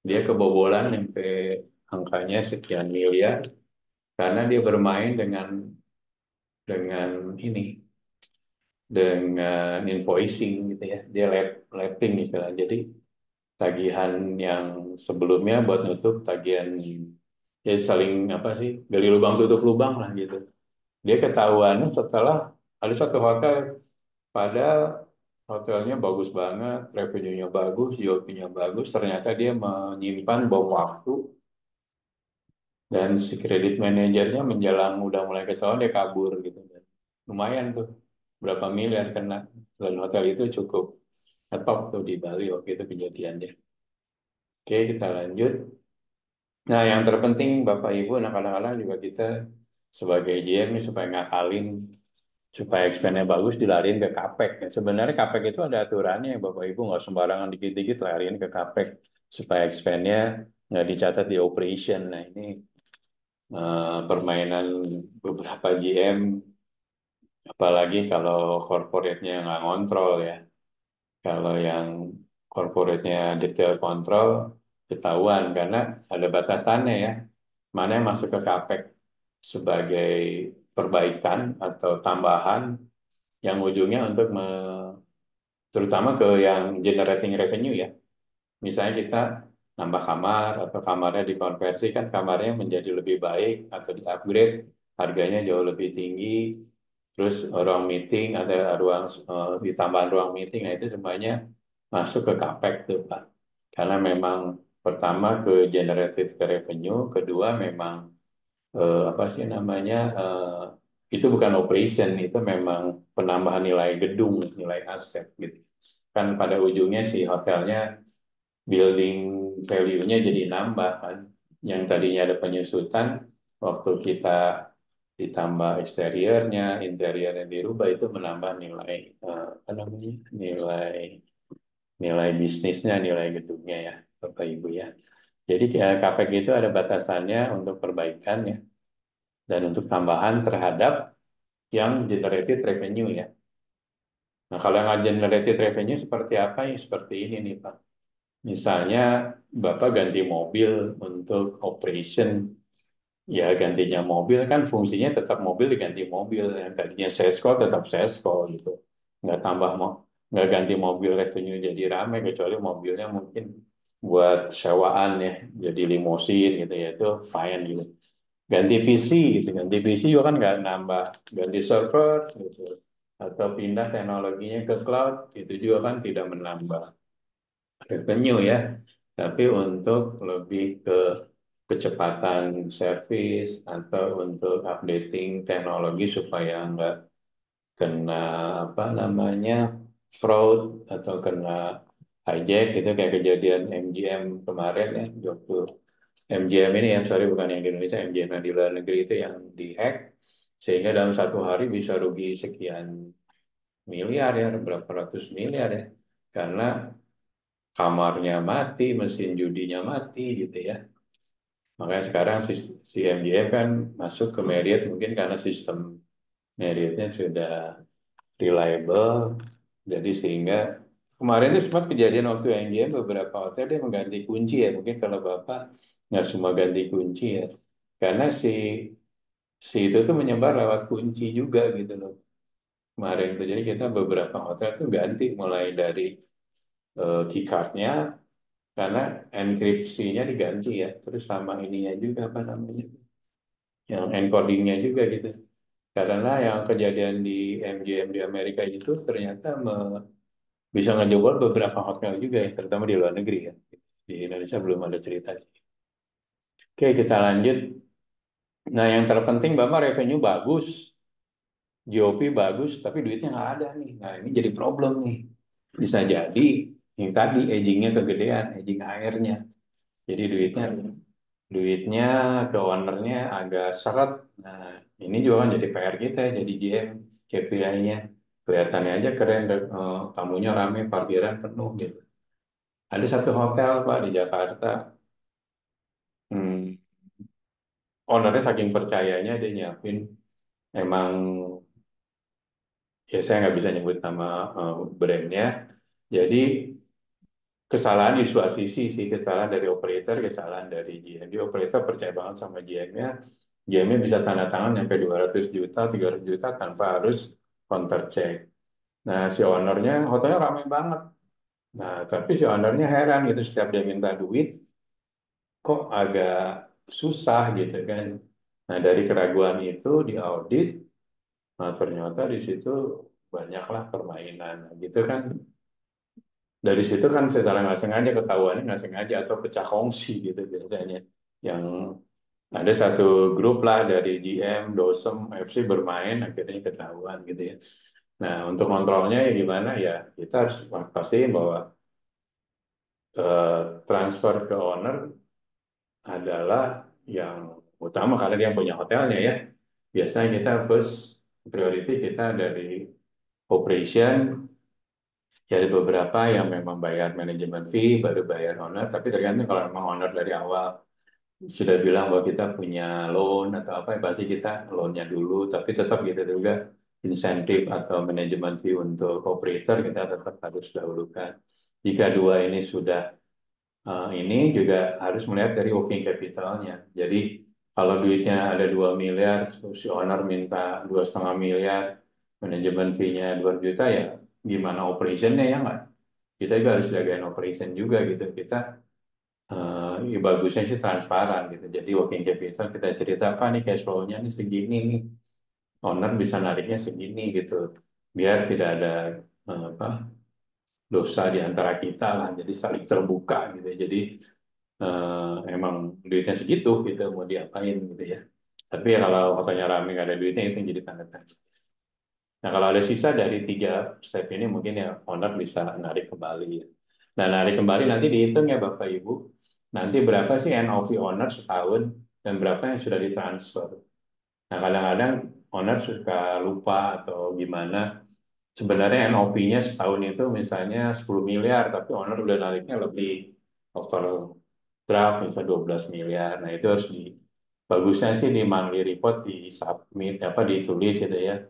dia kebobolan sampai angkanya sekian miliar karena dia bermain dengan ini, dengan invoicing gitu ya, dia lapping istilah. Jadi tagihan yang sebelumnya buat nutup tagihan, ya saling apa sih, gali lubang tutup lubang lah gitu. Dia ketahuan setelah ada satu hotel, pada hotelnya bagus banget, revenue-nya bagus, UOP-nya bagus, ternyata dia menyimpan bom waktu, dan si kredit manajernya menjelang udah mulai ketahuan dia kabur gitu. Dan lumayan tuh, berapa miliar kena, dan hotel itu cukup top tuh di Bali waktu itu kejadiannya. Oke, kita lanjut. Nah, yang terpenting Bapak Ibu, nah kadang-kadang juga kita sebagai GM nih supaya ngakalin, supaya expense-nya bagus dilariin ke CAPEX. Ya, sebenarnya CAPEX itu ada aturannya, Bapak Ibu nggak sembarangan dikit-dikit lariin ke CAPEX supaya expense-nya nggak dicatat di operation. Nah, ini permainan beberapa GM, apalagi kalau corporate-nya nggak ngontrol ya. Kalau yang corporate-nya detail kontrol, ketahuan karena ada batasannya ya. Mana yang masuk ke CAPEX sebagai perbaikan atau tambahan yang ujungnya untuk terutama ke yang generating revenue ya. Misalnya kita nambah kamar atau kamarnya dikonversi, kan kamarnya menjadi lebih baik atau di-upgrade, harganya jauh lebih tinggi. Terus ruang meeting, ada ruang ditambahan ruang meeting, nah itu semuanya masuk ke CAPEX tuh Pak. Karena memang pertama ke generated ke revenue, kedua memang apa sih namanya, itu bukan operation, itu memang penambahan nilai gedung, nilai aset gitu. Kan pada ujungnya si hotelnya building value-nya jadi nambah kan. Yang tadinya ada penyusutan, waktu kita ditambah eksteriornya, interiornya dirubah, itu menambah nilai apa namanya, nilai nilai bisnisnya, nilai gedungnya ya, Bapak Ibu ya. Jadi CAPEX itu ada batasannya untuk perbaikan ya, dan untuk tambahan terhadap yang generated revenue ya. Nah, kalau yang generated revenue seperti apa ya? Seperti ini nih Pak. Misalnya Bapak ganti mobil untuk operation, ya gantinya mobil kan fungsinya tetap mobil diganti mobil. Yang tadinya sesko tetap sesko gitu. Nggak tambah mau, nggak ganti mobil revenue jadi ramai, kecuali mobilnya mungkin buat sewaan ya, jadi limosin gitu ya, itu fine gitu. Ganti PC gitu, ganti PC juga kan nggak nambah, ganti server gitu, atau pindah teknologinya ke cloud, itu juga kan tidak menambah revenue ya, tapi untuk lebih ke kecepatan service atau untuk updating teknologi supaya nggak kena apa namanya, fraud atau kena hijack gitu, kayak kejadian MGM kemarin ya, waktu MGM ini ya, sorry bukan yang di Indonesia, MGM yang di luar negeri itu yang dihack, sehingga dalam satu hari bisa rugi sekian miliar ya, berapa ratus miliar ya, karena kamarnya mati, mesin judinya mati gitu ya. Makanya sekarang si MGM kan masuk ke Marriott, mungkin karena sistem Marriottnya sudah reliable, jadi sehingga kemarin itu sempat kejadian waktu MGM beberapa hotel dia mengganti kunci ya, mungkin kalau Bapak nggak semua ganti kunci ya, karena si itu tuh menyebar lewat kunci juga gitu loh kemarin itu. Jadi kita beberapa hotel tuh ganti mulai dari keycardnya, karena enkripsinya diganti ya, terus sama ininya juga apa namanya, yang encodingnya juga gitu. Karena yang kejadian di MGM di Amerika itu ternyata bisa ngejebol beberapa hotel juga ya, terutama di luar negeri ya. Di Indonesia belum ada cerita sih. Oke, kita lanjut. Nah, yang terpenting Bapak revenue bagus, GOP bagus, tapi duitnya nggak ada nih. Nah, ini jadi problem nih. Bisa jadi yang tadi agingnya kegedean, aging airnya. Jadi duitnya duitnya ke ownernya agak seret. Nah, ini juga kan jadi PR kita ya, jadi GM, KPI-nya. Kelihatannya aja keren, tamunya rame, parkiran penuh gitu. Ada satu hotel Pak di Jakarta, hmm, ownernya saking percayanya dia nyiapin, emang ya saya nggak bisa nyebut nama brandnya. Jadi kesalahan di dua sisi sih, kesalahan dari operator, kesalahan dari GM. Jadi operator percaya banget sama GM-nya, GM-nya bisa tanda tangan sampai 200 juta, 300 juta tanpa harus counter check. Nah, si ownernya hotelnya ramai banget. Nah, tapi si ownernya heran gitu, setiap dia minta duit, kok agak susah gitu kan. Nah, dari keraguan itu diaudit, nah ternyata di situ banyaklah permainan. Nah, gitu kan, dari situ kan secara nggak sengaja ketahuannya nggak sengaja atau pecah kongsi gitu biasanya. Yang ada satu grup lah dari GM, Dosem, FC bermain akhirnya ketahuan gitu ya. Nah, untuk kontrolnya ya gimana ya, kita harus pastiin bahwa transfer ke owner adalah yang utama karena dia yang punya hotelnya ya. Biasanya kita first priority kita dari operation, ya ada beberapa yang memang bayar manajemen fee, baru bayar owner, tapi tergantung kalau memang owner dari awal sudah bilang bahwa kita punya loan atau apa, ya pasti kita loannya dulu, tapi tetap kita juga insentif atau manajemen fee untuk operator kita tetap harus dahulukan. Jika dua ini sudah ini juga harus melihat dari working capitalnya. Jadi kalau duitnya ada 2 miliar, terus si owner minta 2,5 miliar, manajemen fee-nya 2 juta ya, gimana operationnya ya nggak? Kita juga harus jagain operation juga gitu. Kita ya bagusnya sih transparan gitu. Jadi working capital kita cerita apa nih cash flow-nya nih segini nih, owner bisa nariknya segini gitu. Biar tidak ada apa dosa di antara kita lah. Jadi saling terbuka gitu. Jadi emang duitnya segitu gitu mau diapain gitu ya. Tapi ya kalau fotonya rame nggak ada duitnya itu yang jadi tanda tanya. Nah kalau ada sisa dari tiga step ini mungkin ya owner bisa narik kembali ya. Nah narik kembali nanti dihitung ya Bapak Ibu. Nanti berapa sih NOV owner setahun dan berapa yang sudah ditransfer. Nah kadang-kadang owner suka lupa atau gimana. Sebenarnya NOP-nya setahun itu misalnya 10 miliar, tapi owner udah nariknya lebih overdraft, misalnya 12 miliar. Nah, itu harus bagusnya sih di monthly report di submit, apa ditulis gitu ya.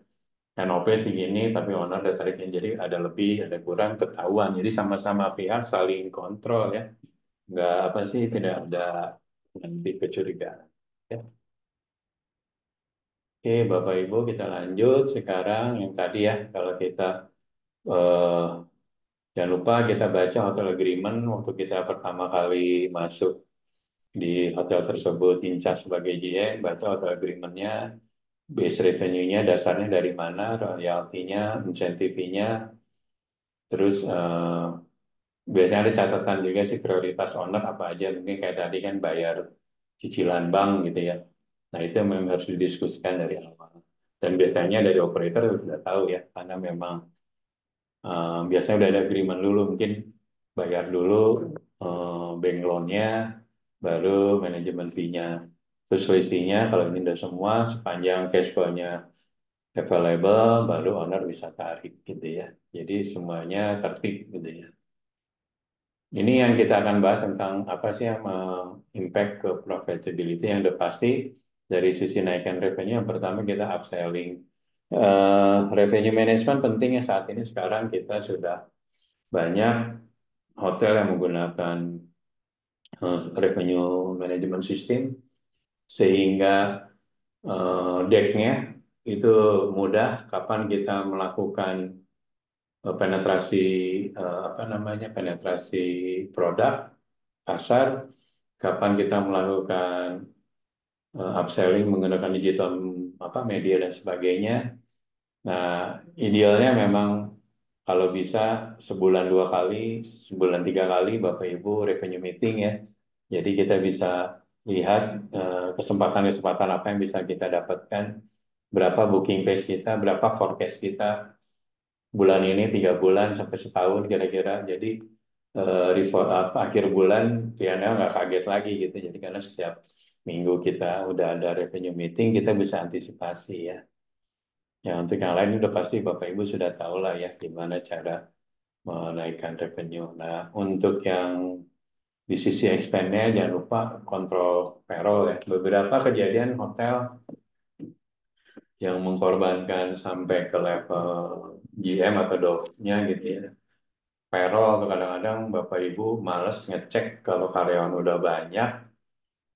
NOP segini, tapi owner udah tariknya jadi ada lebih, ada kurang, ketahuan. Jadi sama-sama pihak saling kontrol ya. Nggak apa sih, tidak ada nanti kecurigaan. Ya. Oke, Bapak Ibu kita lanjut sekarang yang tadi ya, kalau kita eh, jangan lupa kita baca hotel agreement waktu kita pertama kali masuk di hotel tersebut, incas sebagai GM, baca hotel agreementnya, base revenue-nya dasarnya dari mana, royaltinya, insentif fee-nya, terus biasanya ada catatan juga sih prioritas owner apa aja, mungkin kayak tadi kan bayar cicilan bank gitu ya. Nah itu memang harus didiskusikan dari awal. Dan biasanya dari operator sudah tahu ya, karena memang biasanya udah ada agreement dulu, mungkin bayar dulu bank loan-nya, baru manajemen fee-nya. Terus selisihnya kalau ini udah semua, sepanjang cash flow-nya available, baru owner bisa tarik gitu ya. Jadi semuanya tertib gitu ya. Ini yang kita akan bahas tentang apa sih yang impact ke profitability yang udah pasti dari sisi naikkan revenue. Yang pertama kita upselling. Revenue management pentingnya saat ini sekarang kita sudah banyak hotel yang menggunakan revenue management system sehingga decknya itu mudah kapan kita melakukan penetrasi apa namanya penetrasi produk pasar, kapan kita melakukan upselling menggunakan digital apa media dan sebagainya. Nah, idealnya memang kalau bisa sebulan 2 kali, sebulan 3 kali Bapak Ibu revenue meeting ya. Jadi kita bisa lihat kesempatan-kesempatan apa yang bisa kita dapatkan, berapa booking pace kita, berapa forecast kita bulan ini, 3 bulan sampai setahun kira-kira. Jadi report apa akhir bulan P&L nggak kaget lagi gitu. Jadi karena setiap minggu kita udah ada revenue meeting, kita bisa antisipasi ya. Yang untuk yang lain udah pasti Bapak Ibu sudah tahu lah ya gimana cara menaikkan revenue. Nah, untuk yang di sisi expense-nya jangan lupa kontrol payroll ya. Beberapa kejadian hotel yang mengkorbankan sampai ke level GM atau DOF-nya gitu ya. Payroll atau kadang-kadang Bapak Ibu males ngecek kalau karyawan udah banyak,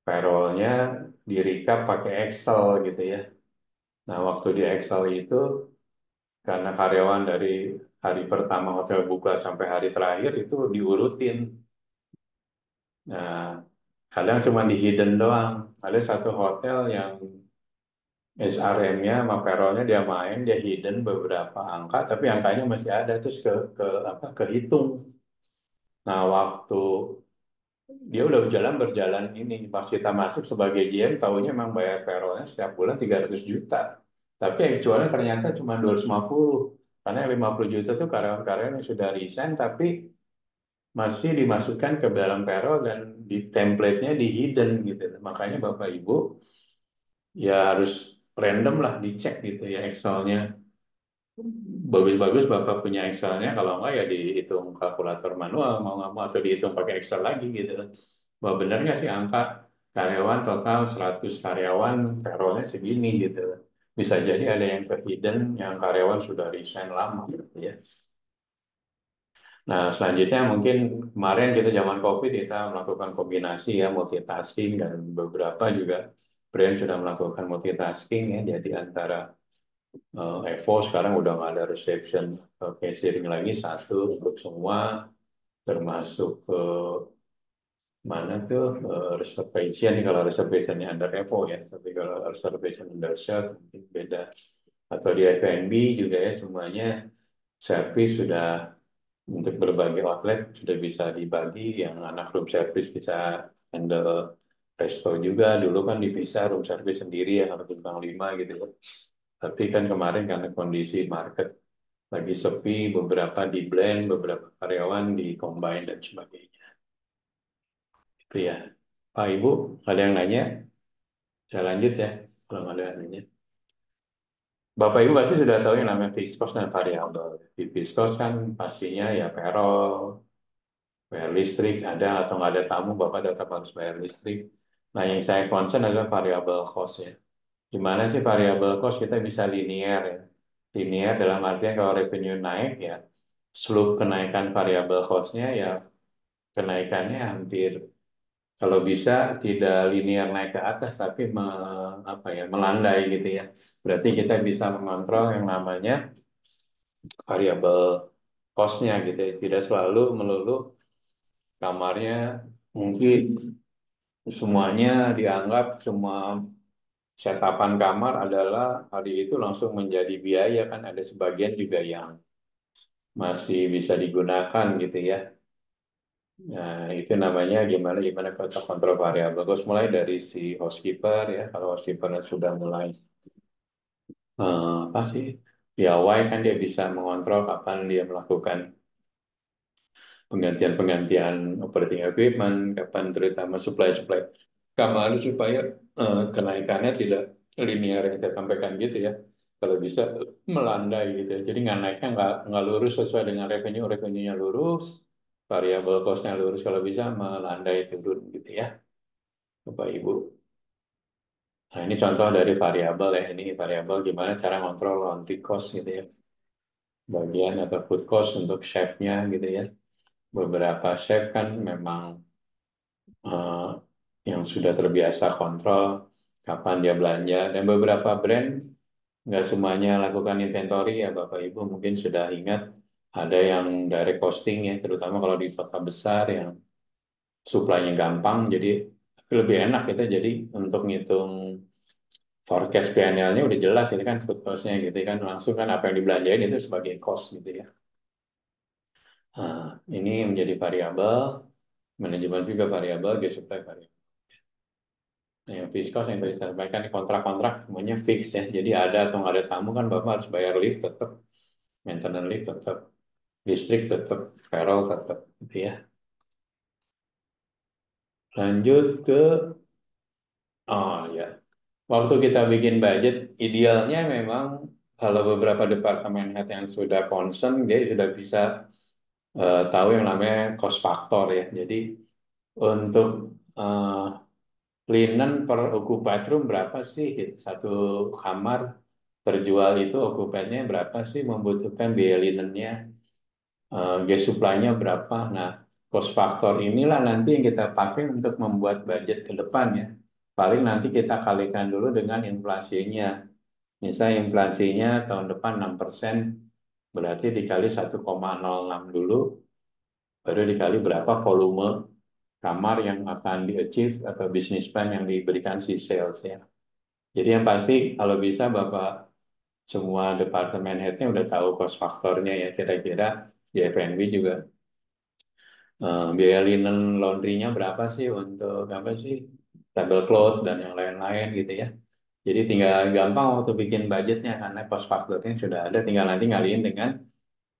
payroll-nya di recap pakai Excel gitu ya. Nah, waktu di Excel itu karena karyawan dari hari pertama hotel buka sampai hari terakhir itu diurutin. Nah, kadang cuma di hidden doang. Ada satu hotel yang SRM-nya sama payroll-nya dia main, dia hidden beberapa angka, tapi angkanya masih ada terus apa kehitung. Nah, waktu dia udah berjalan ini pas kita masuk sebagai GM, tahunya emang bayar payroll-nya setiap bulan 300 juta. Tapi actualnya ternyata cuma 250. Karena yang 50 juta itu karyawan-karyawan yang sudah resign tapi masih dimasukkan ke dalam payroll dan di template-nya di hidden gitu. Makanya Bapak Ibu ya harus random lah dicek gitu ya Excel-nya. Bagus-bagus Bapak punya Excel-nya, kalau enggak ya dihitung kalkulator manual mau nggak mau atau dihitung pakai Excel lagi gitu. Bahwa benar nggak sih angka karyawan total 100 karyawan payroll-nya segini gitu. Bisa jadi ada yang ke hidden yang karyawan sudah resign lama gitu ya. Nah, selanjutnya mungkin kemarin kita zaman COVID kita melakukan kombinasi ya multitasking dan beberapa juga brand sudah melakukan multitasking ya. Jadi antara Evo sekarang udah nggak ada reception cashiering lagi satu untuk semua termasuk mana tuh reservation kalau reservationnya under Evo ya. Tapi kalau reservation under sales mungkin beda. Atau di F&B juga ya semuanya service sudah untuk berbagai outlet sudah bisa dibagi, yang anak room service bisa handle resto juga. Dulu kan dipisah room service sendiri yang harus bintang 5 gitu ya. Tapi kan kemarin karena kondisi market lagi sepi, beberapa di blend, beberapa karyawan di combine dan sebagainya. Itu ya. Pak Ibu, ada yang nanya? Saya lanjut ya, kalau nggak ada yang nanya. Bapak Ibu pasti sudah tahu yang namanya fixed cost dan variabel. Di fixed cost kan pastinya ya payroll, bayar listrik ada atau nggak ada tamu, Bapak tetap harus bayar listrik. Nah, yang saya concern adalah variable cost ya. Gimana sih variable cost kita bisa linear ya? Linear dalam artian kalau revenue naik ya, slope kenaikan variable cost-nya ya kenaikannya hampir kalau bisa tidak linear naik ke atas tapi apa ya melandai gitu ya. Berarti kita bisa mengontrol yang namanya variable cost-nya gitu ya. Tidak selalu melulu kamarnya mungkin semuanya dianggap semua setapan kamar adalah hari itu langsung menjadi biaya kan ada sebagian juga yang masih bisa digunakan gitu ya. Nah, itu namanya gimana gimana kita kontrol variabel. Terus mulai dari si housekeeper ya. Kalau housekeeper sudah mulai apa sih piawai kan dia bisa mengontrol kapan dia melakukan penggantian-penggantian operating equipment, kapan terutama supply-supply kamar supaya kenaikannya tidak linear yang saya sampaikan gitu ya. Kalau bisa melandai gitu ya. Jadi nggak naiknya nggak lurus sesuai dengan revenue-nya lurus, variabel cost-nya lurus kalau bisa melandai turun gitu ya, Bapak Ibu. Nah ini contoh dari variabel ya. Ini variabel gimana cara kontrol laundry cost gitu ya. Bagian atau food cost untuk chef-nya gitu ya. Beberapa chef kan memang eh, yang sudah terbiasa kontrol kapan dia belanja dan beberapa brand nggak semuanya lakukan inventory ya Bapak Ibu mungkin sudah ingat ada yang direct costing ya terutama kalau di kota besar yang supply-nya gampang jadi lebih enak kita jadi untuk ngitung forecast PNL-nya udah jelas itu kan food cost-nya gitu kan langsung kan apa yang dibelanjain itu sebagai cost gitu ya. Nah, ini menjadi variabel manajemen juga variabel gas supply variabel. Nah, yang fixed cost yang tadi saya sampaikan di kontrak-kontrak semuanya fix ya. Jadi ada atau nggak ada tamu kan Bapak harus bayar lift tetap, maintenance lift tetap, listrik tetap, payroll tetap, gitu ya. Lanjut ke, oh ya, waktu kita bikin budget, idealnya memang kalau beberapa departemen head yang sudah concern, dia sudah bisa tahu yang namanya cost factor ya. Jadi untuk eh, linen per occupied room berapa sih gitu. Satu kamar terjual itu occupied-nya berapa sih, membutuhkan biaya linennya, gas supply-nya berapa. Nah, cost factor inilah nanti yang kita pakai untuk membuat budget ke depan ya. Paling nanti kita kalikan dulu dengan inflasinya. Misalnya inflasinya tahun depan 6%, berarti dikali 1,06 dulu, baru dikali berapa volume kamar yang akan di-achieve atau bisnis plan yang diberikan si sales ya. Jadi yang pasti kalau bisa Bapak semua departemen headnya udah tahu cost faktornya ya, kira-kira di F&B juga biaya linen laundry-nya berapa sih untuk apa sih tablecloth dan yang lain-lain gitu ya. Jadi tinggal gampang waktu bikin budgetnya karena cost faktornya sudah ada, tinggal nanti ngalihin dengan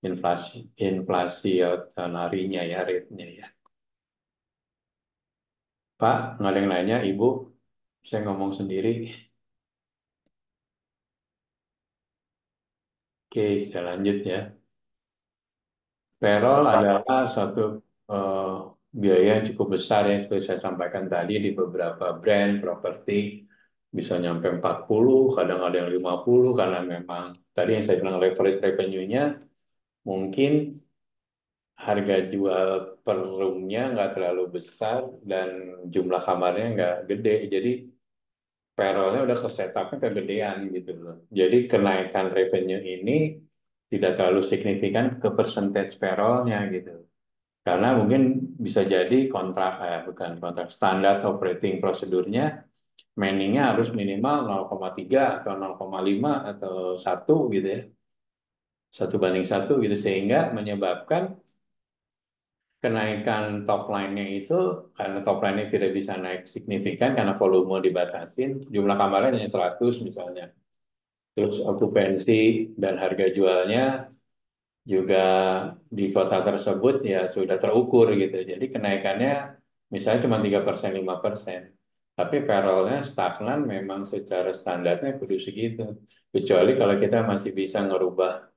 inflasi inflasi harinya ya, rate-nya ya. Pak, nggak ada yang lainnya, Ibu, saya ngomong sendiri. Oke, saya lanjut ya. Payroll adalah suatu eh, biaya yang cukup besar yang seperti saya sampaikan tadi di beberapa brand properti bisa nyampe 40, kadang ada yang 50 karena memang tadi yang saya bilang leverage revenue-nya mungkin harga jual per room-nya nggak terlalu besar dan jumlah kamarnya nggak gede. Jadi payroll-nya udah ke setup-nya kegedean gitu loh. Jadi kenaikan revenue ini tidak terlalu signifikan ke percentage payroll-nya gitu. Karena mungkin bisa jadi kontrak, bukan kontrak, standar operating prosedurnya, manning-nya harus minimal 0,3 atau 0,5 atau 1 gitu ya. 1:1 gitu. Sehingga menyebabkan kenaikan top line-nya itu, karena top line-nya tidak bisa naik signifikan karena volume dibatasin, jumlah kamarnya hanya 100 misalnya. Terus okupansi dan harga jualnya juga di kota tersebut ya sudah terukur gitu. Jadi kenaikannya misalnya cuma 3%, 5%. Tapi payroll-nya stagnan memang secara standarnya kudu segitu. Kecuali kalau kita masih bisa ngerubah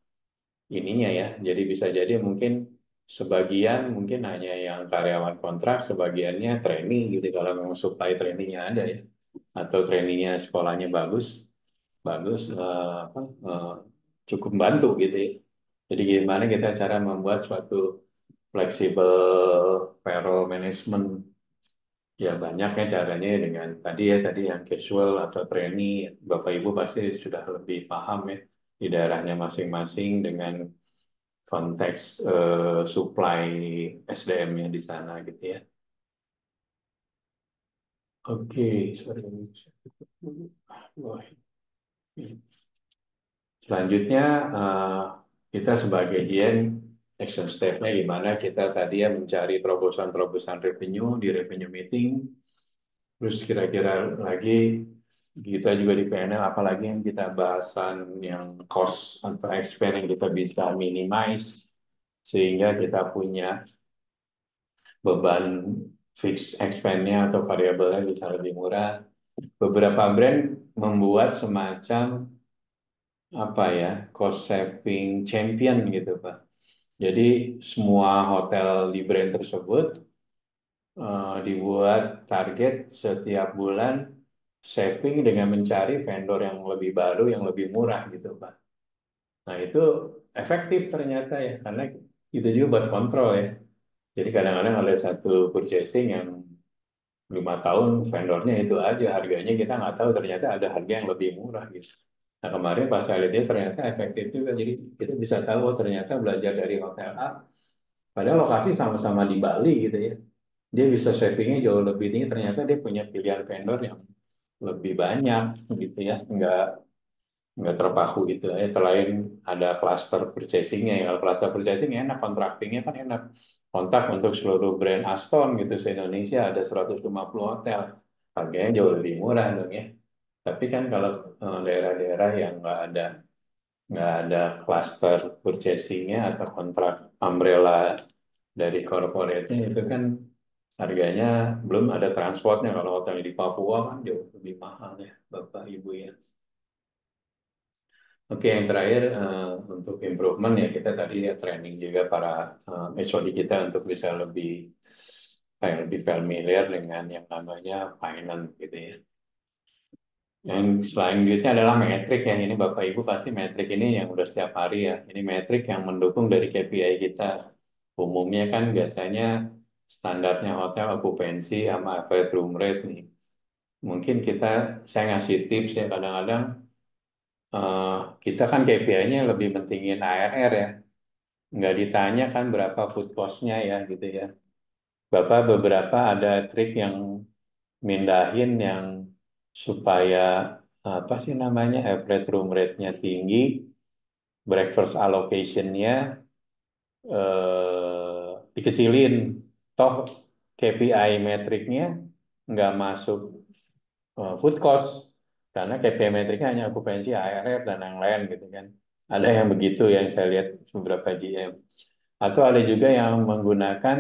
ininya ya. Jadi bisa jadi mungkin sebagian mungkin hanya yang karyawan kontrak, sebagiannya training gitu kalau memang supply trainingnya ada ya. Atau trainingnya sekolahnya bagus, bagus eh, cukup bantu gitu ya. Jadi gimana kita cara membuat suatu fleksibel payroll management, ya banyaknya caranya dengan tadi yang casual atau trainee. Bapak Ibu pasti sudah lebih paham ya di daerahnya masing-masing dengan konteks supply SDM-nya di sana gitu ya. Oke, sorry. Wah, selanjutnya kita sebagai GM action step-nya gimana kita tadi ya mencari terobosan-terobosan revenue di revenue meeting. Terus kira-kira lagi kita juga di PNL apalagi yang kita bahasan yang cost atau expense yang kita bisa minimize sehingga kita punya beban fixed expense-nya atau variabelnya bisa lebih murah. Beberapa brand membuat semacam apa ya, cost saving champion gitu Pak. Jadi semua hotel di brand tersebut dibuat target setiap bulan saving dengan mencari vendor yang lebih baru, yang lebih murah gitu Pak. Nah itu efektif ternyata ya, karena itu juga buat kontrol ya. Jadi kadang-kadang ada satu purchasing yang 5 tahun vendornya itu aja, harganya kita nggak tahu ternyata ada harga yang lebih murah gitu. Nah kemarin pas saya lihat dia ternyata efektif juga, jadi kita bisa tahu oh, ternyata belajar dari hotel A, padahal lokasi sama-sama di Bali gitu ya. Dia bisa savingnya jauh lebih tinggi, ternyata dia punya pilihan vendor yang lebih banyak gitu ya, nggak terpaku gitu ya. Selain ada cluster purchasingnya ya, kalau cluster purchasing enak, contractingnya kan enak. Kontak untuk seluruh brand Aston gitu se-Indonesia ada 150 hotel, harganya jauh lebih murah dong ya. Tapi kan kalau daerah-daerah yang nggak ada cluster purchasingnya atau kontrak umbrella dari corporate-nya itu kan harganya belum ada transportnya. Kalau hotel di Papua kan jauh lebih mahal ya, Bapak Ibu ya. Oke, yang terakhir untuk improvement ya kita tadi ya training juga para HOD kita untuk bisa lebih familiar dengan yang namanya finance gitu ya. Yang selain duitnya adalah metrik ya. Ini Bapak Ibu pasti metrik ini yang udah setiap hari ya. Ini metrik yang mendukung dari KPI kita. Umumnya kan biasanya standarnya hotel okupansi sama average room rate nih. Mungkin saya ngasih tips ya kadang-kadang eh, kita kan KPI-nya lebih pentingin ARR ya. Nggak ditanya kan berapa food cost-nya ya gitu ya. Bapak beberapa ada trik yang mindahin yang supaya apa sih namanya average room rate-nya tinggi, breakfast allocation-nya dikecilin. Toh KPI metriknya nggak masuk food cost karena KPI metriknya hanya okupansi, ARR dan yang lain gitu kan. Ada yang begitu yang saya lihat beberapa GM. Atau ada juga yang menggunakan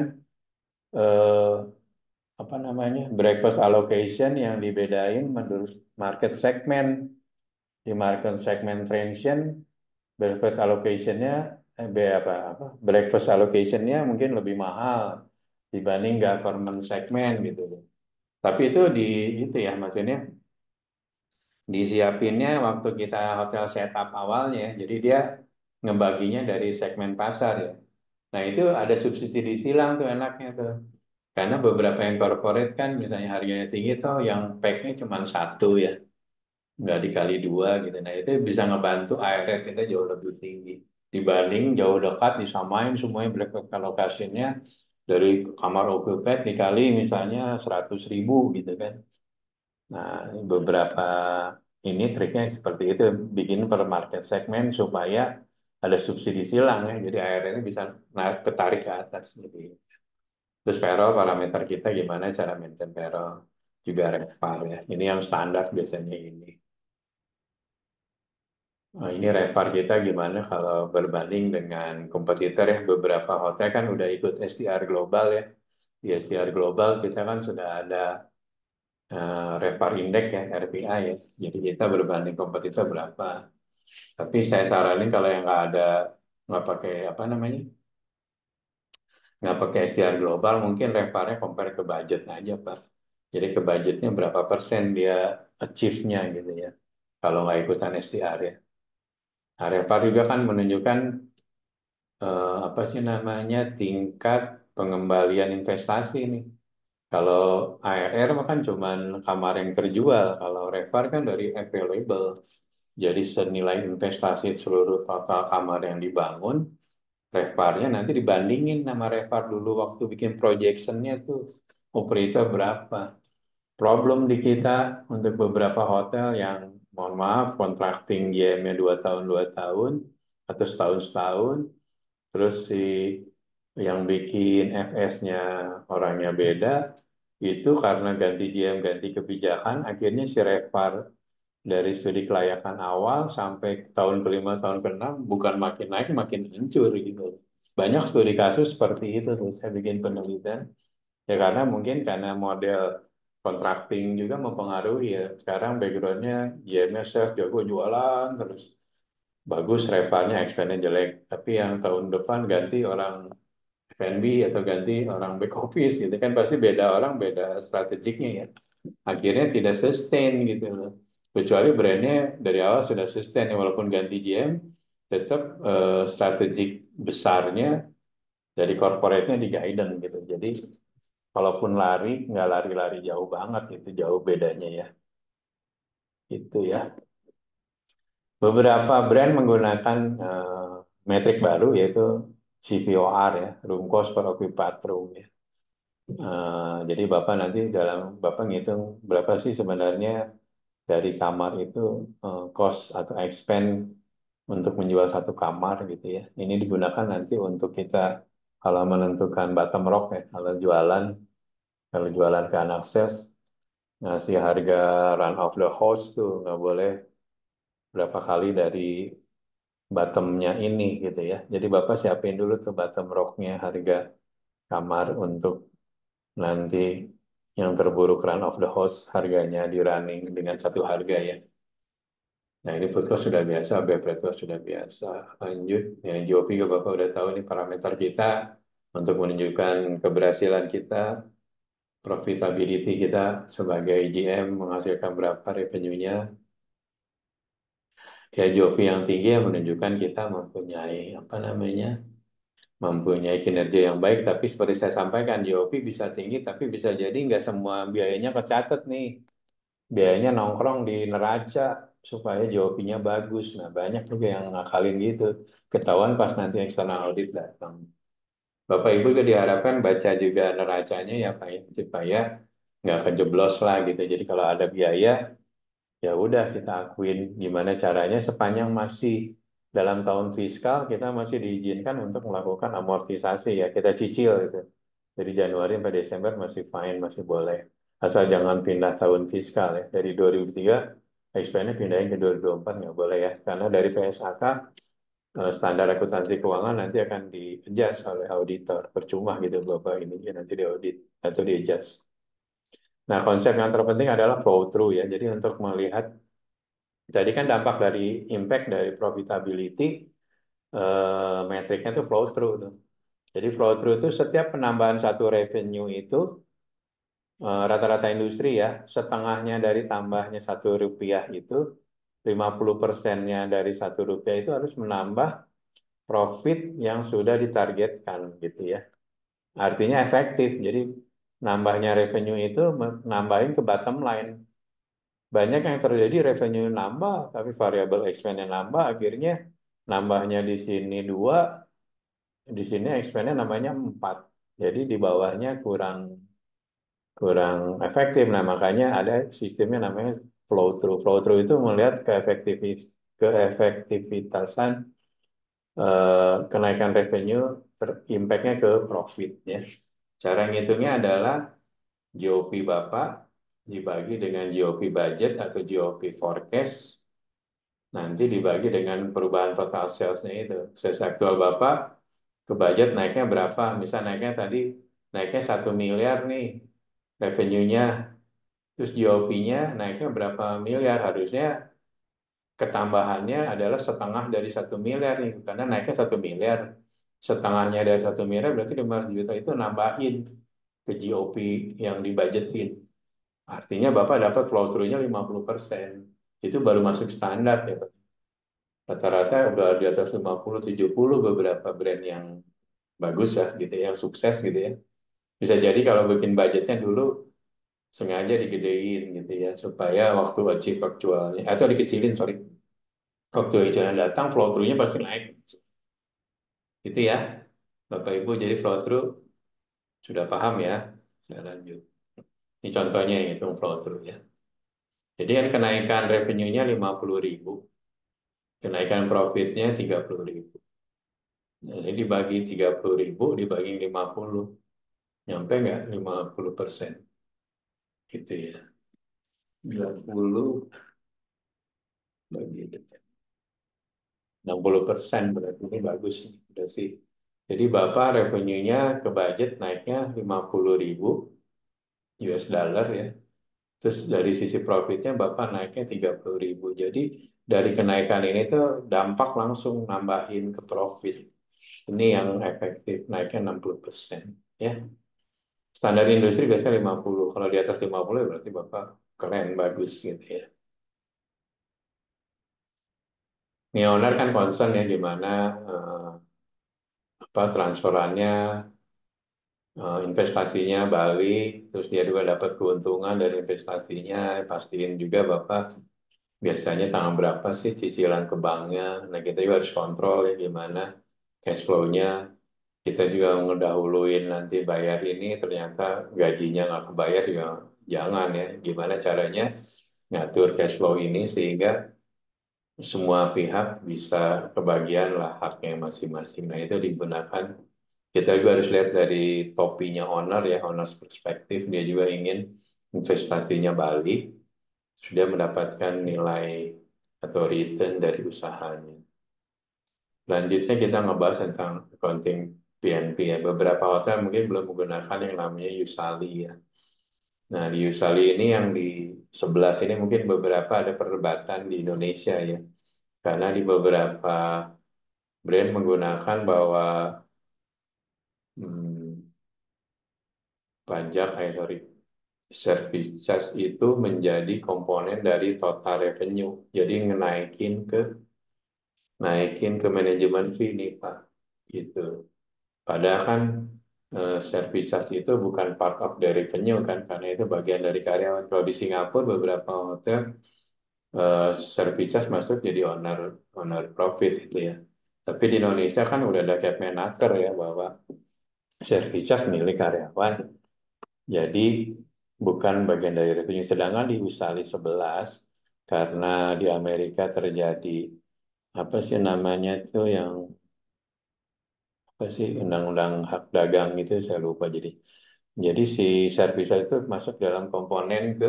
eh, apa namanya breakfast allocation yang dibedain menurut market segment. Di market segmentation breakfast allocation-nya apa breakfast allocation-nya mungkin lebih mahal dibanding government segment gitu. Tapi itu ya maksudnya disiapinnya waktu kita hotel setup awalnya. Jadi dia ngebaginya dari segmen pasar ya. Nah itu ada subsidi silang tuh enaknya tuh. Karena beberapa yang corporate kan misalnya harganya tinggi tuh yang pack-nya cuma satu ya. Nggak dikali dua gitu. Nah itu bisa ngebantu ARR kita jauh lebih tinggi. Dibanding jauh dekat disamain semuanya black allocation-nya dari kamar OPPET dikali misalnya 100.000 gitu kan. Nah, ini beberapa ini triknya seperti itu, bikin per market segmen supaya ada subsidi silang ya, jadi ARR-nya bisa naik ketarik ke atas. Jadi, terus payroll parameter kita gimana cara maintain payroll juga RevPAR ya. Ini yang standar biasanya ini. Nah, ini RevPAR kita gimana kalau berbanding dengan kompetitor ya. Beberapa hotel kan udah ikut STR global ya. Di STR global kita kan sudah ada RevPAR Index ya, RPI ya. Jadi kita berbanding kompetitor berapa. Tapi saya saranin kalau yang nggak pakai apa namanya, nggak pakai STR global, mungkin RevPAR-nya compare ke budget aja Pak. Jadi ke budgetnya berapa persen dia achieve-nya gitu ya. Kalau nggak ikutan STR ya. Nah, RevPAR juga kan menunjukkan apa sih namanya tingkat pengembalian investasi nih. Kalau ARR mah kan cuman kamar yang terjual. Kalau RevPAR kan dari available. Jadi senilai investasi seluruh total kamar yang dibangun, RevPAR-nya nanti dibandingin sama RevPAR dulu waktu bikin projection-nya tuh operator berapa. Problem di kita untuk beberapa hotel yang mohon maaf kontrakting GM-nya 2 tahun atau setahun terus yang bikin FS-nya orangnya beda itu karena ganti GM ganti kebijakan akhirnya si RevPAR dari studi kelayakan awal sampai tahun kelima, tahun keenam bukan makin naik, makin hancur gitu. Banyak studi kasus seperti itu tuh. Saya bikin penelitian. Ya karena mungkin karena model contracting juga mempengaruhi ya. Sekarang backgroundnya GMS jago jualan terus bagus, reparnya expense jelek. Tapi yang tahun depan ganti orang F&B atau ganti orang back office gitu kan pasti beda orang beda strategiknya ya akhirnya tidak sustain gitu loh. Kecuali brandnya dari awal sudah sustain ya, walaupun ganti GM, tetap strategik besarnya dari corporate-nya di guidance gitu. Jadi kalaupun lari, nggak lari-lari jauh banget, itu jauh bedanya ya. Itu ya. Beberapa brand menggunakan metrik baru yaitu CPOR ya, room cost per occupied room ya. Jadi Bapak nanti Bapak ngitung berapa sih sebenarnya dari kamar itu cost atau expense untuk menjual satu kamar gitu ya. Ini digunakan nanti untuk kita kalau menentukan bottom rock ya, kalau jualan ke anak sales ngasih harga run of the house tuh nggak boleh berapa kali dari bottomnya ini gitu ya. Jadi Bapak siapin dulu tuh bottom rocknya harga kamar untuk nanti yang terburuk run of the house harganya di running dengan satu harga ya. Nah, ini food cost sudah biasa, beverage cost sudah biasa. Lanjut, ya GOP juga Bapak udah tahu nih parameter kita untuk menunjukkan keberhasilan kita, profitability kita sebagai GM menghasilkan berapa revenue-nya. Ya GOP yang tinggi yang menunjukkan kita mempunyai apa namanya, mempunyai kinerja yang baik. Tapi seperti saya sampaikan, GOP bisa tinggi, tapi bisa jadi nggak semua biayanya kecatat nih. Biayanya nongkrong di neraca supaya GOP-nya bagus. Nah, banyak juga yang ngakalin gitu. Ketahuan pas nanti external audit datang. Bapak Ibu juga diharapkan baca juga neracanya ya Pak ya, supaya nggak kejeblos lah gitu. Jadi kalau ada biaya, ya udah kita akuin gimana caranya sepanjang masih dalam tahun fiskal kita masih diizinkan untuk melakukan amortisasi ya, kita cicil gitu. Dari Januari sampai Desember masih fine, masih boleh. Asal jangan pindah tahun fiskal ya. Dari 2003 expense-nya pindahin ke 2024 nggak boleh ya. Karena dari PSAK standar akuntansi keuangan nanti akan di-adjust oleh auditor. Percuma gitu Bapak ini ya, nanti di-audit atau di-adjust. Nah, konsep yang terpenting adalah flow through ya. Jadi untuk melihat jadi kan dampak dari impact dari profitability metriknya itu flow through tuh. Jadi flow through itu setiap penambahan satu revenue itu rata-rata industri ya, setengahnya dari tambahnya Rp1 itu 50%-nya dari Rp1 itu harus menambah profit yang sudah ditargetkan gitu ya. Artinya efektif. Jadi nambahnya revenue itu nambahin ke bottom line. Banyak yang terjadi revenue nambah, tapi variable expense-nya nambah, akhirnya nambahnya di sini 2, di sini expense-nya namanya 4. Jadi di bawahnya kurang kurang efektif. Nah, makanya ada sistemnya namanya flow through. Flow through itu melihat keefektivitasan kenaikan revenue impact-nya ke profit ya. Cara ngitungnya adalah GOP Bapak dibagi dengan GOP budget atau GOP forecast, nanti dibagi dengan perubahan total sales-nya itu. Sales aktual Bapak ke budget naiknya berapa? Misal naiknya tadi naiknya 1 miliar nih revenue-nya, terus GOP-nya naiknya berapa miliar? Harusnya ketambahannya adalah setengah dari 1 miliar nih, karena naiknya 1 miliar. Setengahnya dari 1 miliar berarti 500 juta itu nambahin ke GOP yang dibudgetin. Artinya Bapak dapat flow through-nya 50%. Itu baru masuk standar ya Pak. Rata-rata udah di atas 50-70 beberapa brand yang bagus ya gitu ya, yang sukses gitu ya. Bisa jadi kalau bikin budgetnya dulu sengaja digedein gitu ya, supaya waktu achieve actualnya, atau dikecilin, sorry. Waktu achieve datang, flow through-nya pasti naik. Gitu ya, Bapak Ibu. Jadi flow through sudah paham ya. Sudah lanjut. Ini contohnya yang hitung flow through ya. Jadi kan kenaikan revenue-nya 50.000, kenaikan profitnya 30.000. Nah, ini dibagi 30.000, dibagi 50. Nyampe nggak 50%? Gitu ya. 30 bagi 60% berarti ini bagus. Udah sih. Jadi Bapak revenue-nya ke budget naiknya 50.000 US dollar ya. Terus dari sisi profitnya Bapak naiknya 30.000. Jadi dari kenaikan ini tuh dampak langsung nambahin ke profit. Ini yang efektif, naiknya 60%. Ya. Standar industri biasanya 50. Kalau di atas 50 ya berarti Bapak keren, bagus gitu ya. Nih owner kan concern ya gimana apa transferannya, investasinya balik, terus dia juga dapat keuntungan dari investasinya. Pastiin juga Bapak biasanya tanggal berapa sih cicilan ke banknya. Nah, kita juga harus kontrol ya gimana cash flow-nya. Kita juga ngedahuluin nanti bayar ini, ternyata gajinya nggak kebayar ya jangan ya. Gimana caranya ngatur cash flow ini sehingga semua pihak bisa kebagian lah haknya masing-masing. Nah, itu digunakan. Kita juga harus lihat dari topinya owner ya, owner's perspektif. Dia juga ingin investasinya balik, sudah mendapatkan nilai atau return dari usahanya. Selanjutnya kita ngebahas tentang accounting PNP ya. Beberapa hotel mungkin belum menggunakan yang namanya Yusali ya. Nah, di Usali ini yang di sebelah sini mungkin beberapa ada perdebatan di Indonesia ya. Karena di beberapa brand menggunakan bahwa hmm, pajak, sorry, service charge itu menjadi komponen dari total revenue. Jadi naikin ke manajemen fee nih Pak. Gitu. Padahal kan service charge itu bukan part of the revenue kan, karena itu bagian dari karyawan. Kalau di Singapura beberapa hotel service charge masuk jadi owner owner profit itu ya. Tapi di Indonesia kan udah ada Kepmenaker ya bahwa service charge milik karyawan. Jadi bukan bagian dari revenue. Sedangkan di Usali 11 karena di Amerika terjadi apa sih namanya itu yang apa sih undang-undang hak dagang itu saya lupa jadi si service itu masuk dalam komponen ke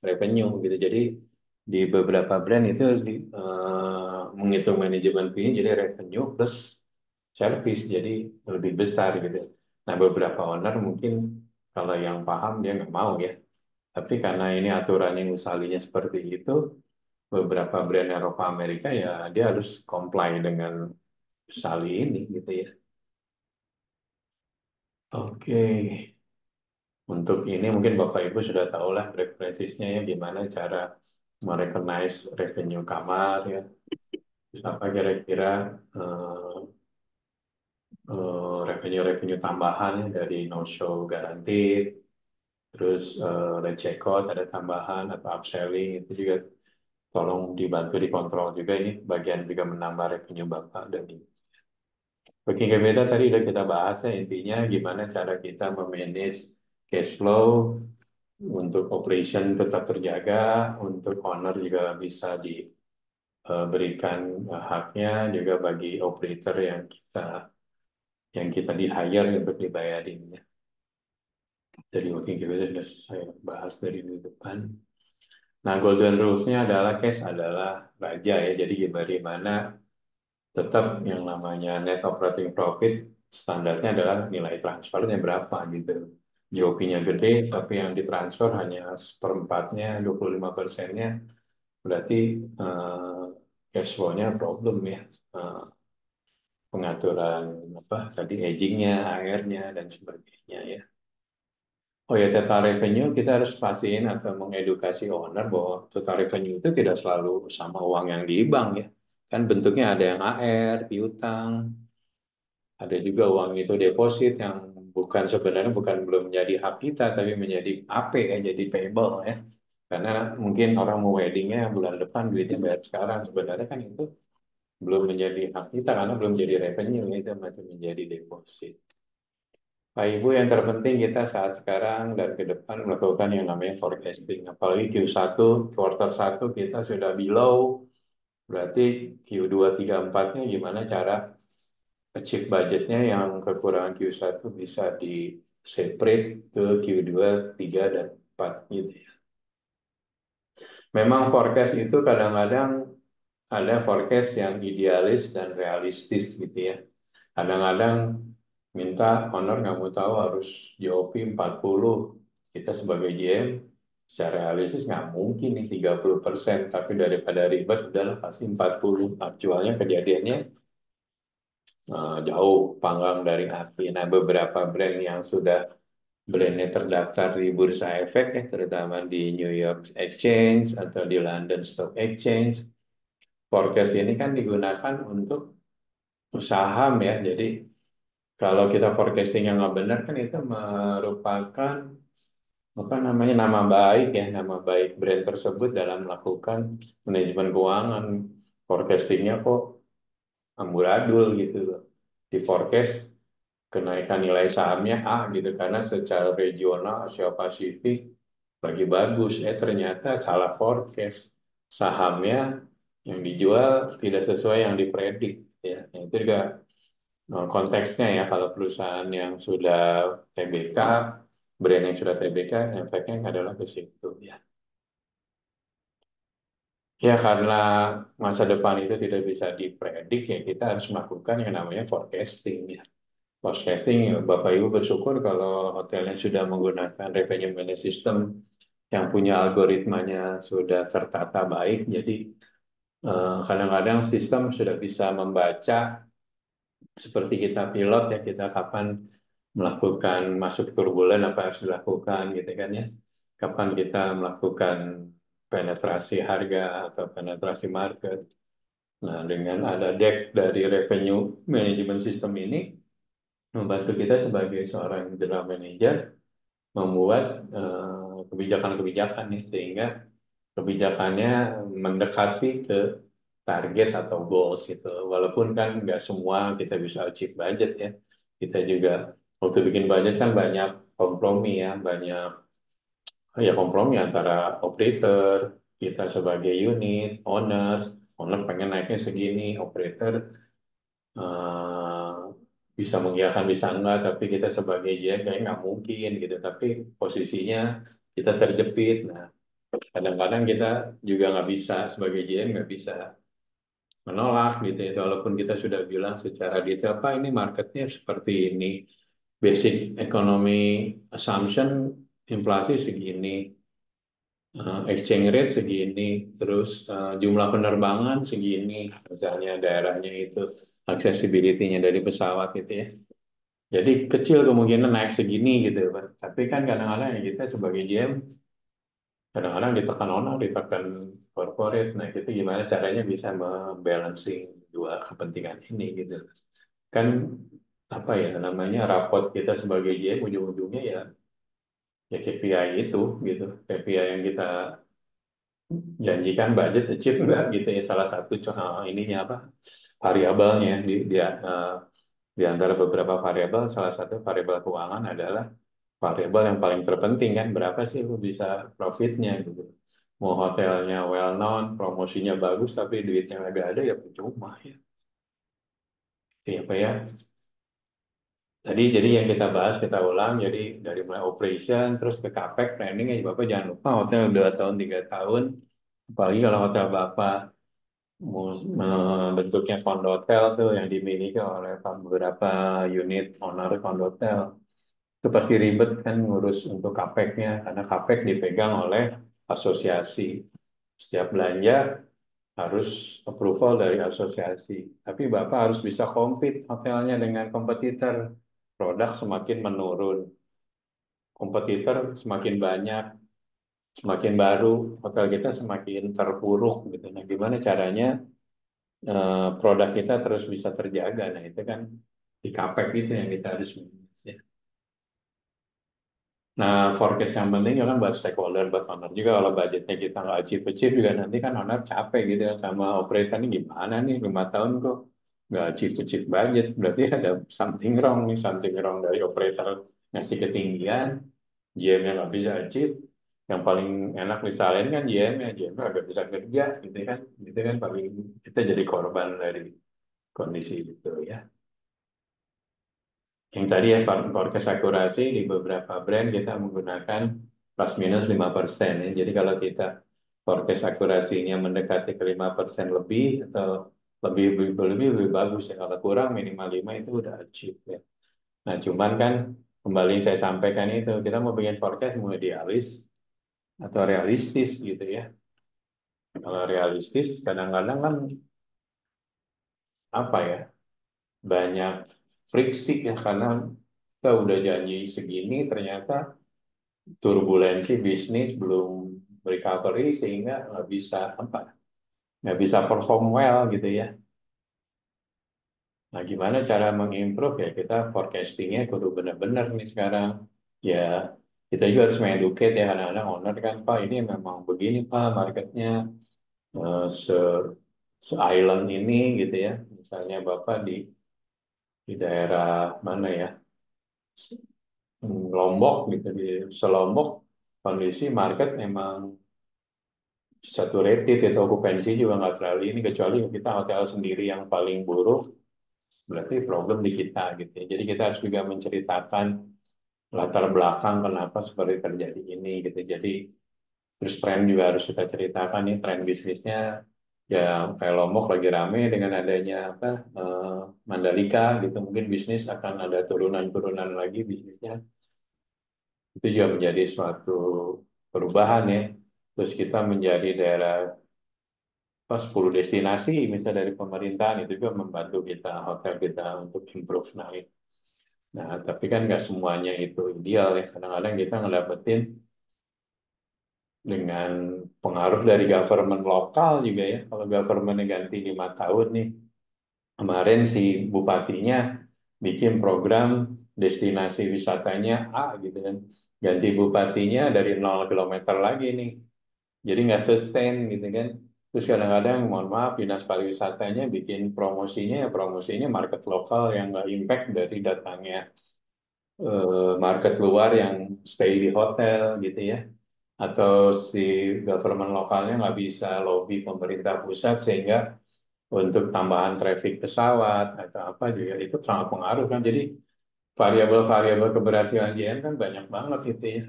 revenue gitu. Jadi di beberapa brand itu menghitung manajemen fee jadi revenue plus service jadi lebih besar gitu. Nah beberapa owner mungkin kalau yang paham dia nggak mau ya. Tapi karena ini aturan yang usalinya seperti itu, beberapa brand Eropa Amerika ya dia harus comply dengan usali ini gitu ya. Oke, untuk ini mungkin Bapak Ibu sudah tahu lah preferensinya ya gimana cara merecognize revenue kamar ya. Terus apa kira-kira eh, revenue-revenue tambahan ya dari no-show guaranteed, terus leceh cost ada tambahan atau upselling itu juga tolong dibantu dikontrol juga ini bagian juga menambah revenue Bapak dan Ibu. Booking Capital tadi udah kita bahas ya intinya gimana cara kita memanage cash flow untuk operation tetap terjaga, untuk owner juga bisa diberikan haknya juga bagi operator yang kita di hire untuk dibayarin ya. Jadi working capital sudah saya bahas dari di depan. Nah, golden rules-nya adalah cash adalah raja ya. Jadi bagaimana tetap yang namanya net operating profit standarnya adalah nilai transfernya berapa gitu. GOP-nya gede, tapi yang ditransfer hanya seperempatnya, 25%-nya, berarti eh, cash flow-nya problem ya. Eh, Pengaturan apa tadi hedging-nya, AR-nya, dan sebagainya ya. Oh ya, total revenue kita harus pastiin atau mengedukasi owner bahwa total revenue itu tidak selalu sama uang yang di bank ya. Kan bentuknya ada yang AR, piutang, ada juga uang itu deposit yang sebenarnya bukan belum menjadi hak kita tapi menjadi AP ya, jadi payable ya. Karena mungkin orang mau weddingnya bulan depan duitnya bayar sekarang. Sebenarnya kan itu belum menjadi hak kita karena belum jadi revenue itu masih menjadi deposit. Pak Ibu, yang terpenting kita saat sekarang dan ke depan melakukan yang namanya forecasting. Apalagi Q1, quarter 1 kita sudah below, berarti Q2, 3, 4-nya gimana cara achieve budgetnya yang kekurangan Q1 bisa di separate ke Q2, 3, dan 4 gitu ya. Memang forecast itu kadang-kadang ada forecast yang idealis dan realistis gitu ya. Kadang-kadang minta honor nggak mau tahu harus JOP 40. Kita sebagai GM secara realistis nggak mungkin nih 30%. Tapi daripada ribet udahlah kasih 40. Aktualnya kejadiannya jauh panggang dari api. Nah beberapa brand yang sudah brandnya terdaftar di Bursa Efek ya, terutama di New York Exchange atau di London Stock Exchange. Forecast ini kan digunakan untuk saham ya. Jadi kalau kita forecasting yang nggak benar kan itu merupakan apa namanya nama baik brand tersebut dalam melakukan manajemen keuangan. Forecastingnya kok amburadul gitu loh. Di forecast kenaikan nilai sahamnya gitu karena secara regional Asia Pasifik lagi bagus. Ternyata salah forecast sahamnya yang dijual tidak sesuai yang dipredik ya. Nah, itu juga konteksnya ya kalau perusahaan yang sudah TBK, brand yang sudah TBK, efeknya adalah ke situ ya. Ya karena masa depan itu tidak bisa dipredik ya kita harus melakukan yang namanya forecasting ya. forecasting, Bapak Ibu bersyukur kalau hotelnya sudah menggunakan revenue management system yang punya algoritmanya sudah tertata baik. Jadi kadang-kadang sistem sudah bisa membaca seperti kita pilot ya, kita kapan melakukan masuk turbulen apa yang harus dilakukan gitu kan ya. Kapan kita melakukan penetrasi harga atau penetrasi market. Nah, dengan ada deck dari revenue management system ini membantu kita sebagai seorang general manager membuat kebijakan-kebijakan nih sehingga kebijakannya mendekati ke target atau goals gitu. Walaupun kan nggak semua kita bisa achieve budget ya. Kita juga waktu bikin budget kan banyak kompromi ya, banyak ya kompromi antara operator, kita sebagai unit, owner pengen naiknya segini, operator eh, bisa mengiyakan bisa enggak, tapi kita sebagai GM kayak nggak mungkin gitu. Tapi posisinya kita terjepit. Nah, kadang-kadang kita juga nggak bisa sebagai GM nggak bisa menolak gitu ya. Walaupun kita sudah bilang secara detail, Pak ini marketnya seperti ini, basic economy assumption inflasi segini, exchange rate segini, terus jumlah penerbangan segini, misalnya daerahnya itu accessibility-nya dari pesawat gitu ya. Jadi kecil kemungkinan naik segini gitu Pak. Tapi kan kadang-kadang ya kita sebagai GM kadang-kadang ditekan owner, ditekan corporate. Nah, itu gimana caranya bisa membalancing dua kepentingan ini gitu. Kan apa ya namanya rapot kita sebagai GM ujung-ujungnya ya KPI itu gitu. KPI yang kita janjikan budget achieve enggak gitu ya salah satu ininya apa variabelnya di antara beberapa variabel salah satu variabel keuangan adalah variabel yang paling terpenting kan berapa sih lu bisa profitnya gitu. Mau hotelnya well known, promosinya bagus tapi duitnya nggak ada ya percuma ya. Iya apa ya? Jadi yang kita bahas kita ulang jadi dari mulai operation terus ke capex planning ya Bapak jangan lupa hotel 2 tahun 3 tahun apalagi kalau hotel Bapak bentuknya kondotel tuh yang dimiliki oleh beberapa unit owner kondotel itu pasti ribet kan ngurus untuk kapeknya karena kapek dipegang oleh asosiasi setiap belanja harus approval dari asosiasi tapi Bapak harus bisa compete hotelnya dengan kompetitor produk semakin menurun kompetitor semakin banyak semakin baru hotel kita semakin terpuruk gitu nah gimana caranya produk kita terus bisa terjaga. Nah, itu kan di CAPEX itu yang kita harus manage, ya. Nah, forecast yang penting juga kan buat stakeholder, buat owner juga. Kalau budgetnya kita nggak achieve juga nanti kan owner capek gitu ya sama operator ini gimana nih 5 tahun kok nggak achieve budget. Berarti ada something wrong nih, something wrong dari operator ngasih ketinggian, GM yang nggak bisa achieve. Yang paling enak disalahin kan GM ya, GM nggak bisa kerja gitu kan. Itu kan paling kita jadi korban dari kondisi itu ya. Yang tadi ya forecast akurasi di beberapa brand kita menggunakan plus minus 5%. Ya. Jadi kalau kita forecast akurasinya mendekati ke 5% lebih atau lebih bagus ya. Kalau kurang minimal 5 itu udah achieve ya. Nah cuman kan kembali yang saya sampaikan itu kita mau bikin forecast mau idealis atau realistis gitu ya. Kalau realistis kadang-kadang kan apa ya banyak friksi ya karena kita udah janji segini ternyata turbulensi bisnis belum recovery sehingga nggak bisa perform well gitu ya. Nah gimana cara mengimprove ya kita forecastingnya kudu benar-benar nih sekarang ya kita juga harus mengeducate ya kadang-kadang owner kan Pak ini memang begini Pak marketnya eh, se island ini gitu ya misalnya Bapak di daerah mana ya Lombok gitu di Selombok kondisi market memang saturated itu okupansi juga nggak terlalu ini kecuali kita hotel sendiri yang paling buruk berarti problem di kita gitu ya. Jadi kita harus juga menceritakan latar belakang kenapa seperti terjadi ini gitu. Jadi terus tren juga harus kita ceritakan nih tren bisnisnya Ya kayak Lombok lagi rame dengan adanya apa eh, Mandalika gitu, mungkin bisnis akan ada turunan-turunan lagi bisnisnya. Itu juga menjadi suatu perubahan ya. Terus kita menjadi daerah pas 10 destinasi misalnya dari pemerintahan itu juga membantu kita hotel kita untuk improve naik. Nah, tapi kan nggak semuanya itu ideal ya. Kadang-kadang kita ngedapetin dengan pengaruh dari government lokal juga ya. Kalau governmentnya ganti 5 tahun nih, kemarin si bupatinya bikin program destinasi wisatanya A gitu kan. Ganti bupatinya dari 0 kilometer lagi nih. Jadi nggak sustain gitu kan. Terus kadang-kadang, mohon maaf, dinas pariwisatanya bikin promosinya, ya promosinya market lokal yang nggak impact dari datangnya market luar yang stay di hotel gitu ya. Atau si government lokalnya nggak bisa lobby pemerintah pusat sehingga untuk tambahan traffic pesawat atau apa juga itu sangat pengaruh kan. Jadi variabel-variabel keberhasilan JM kan banyak banget gitu ya.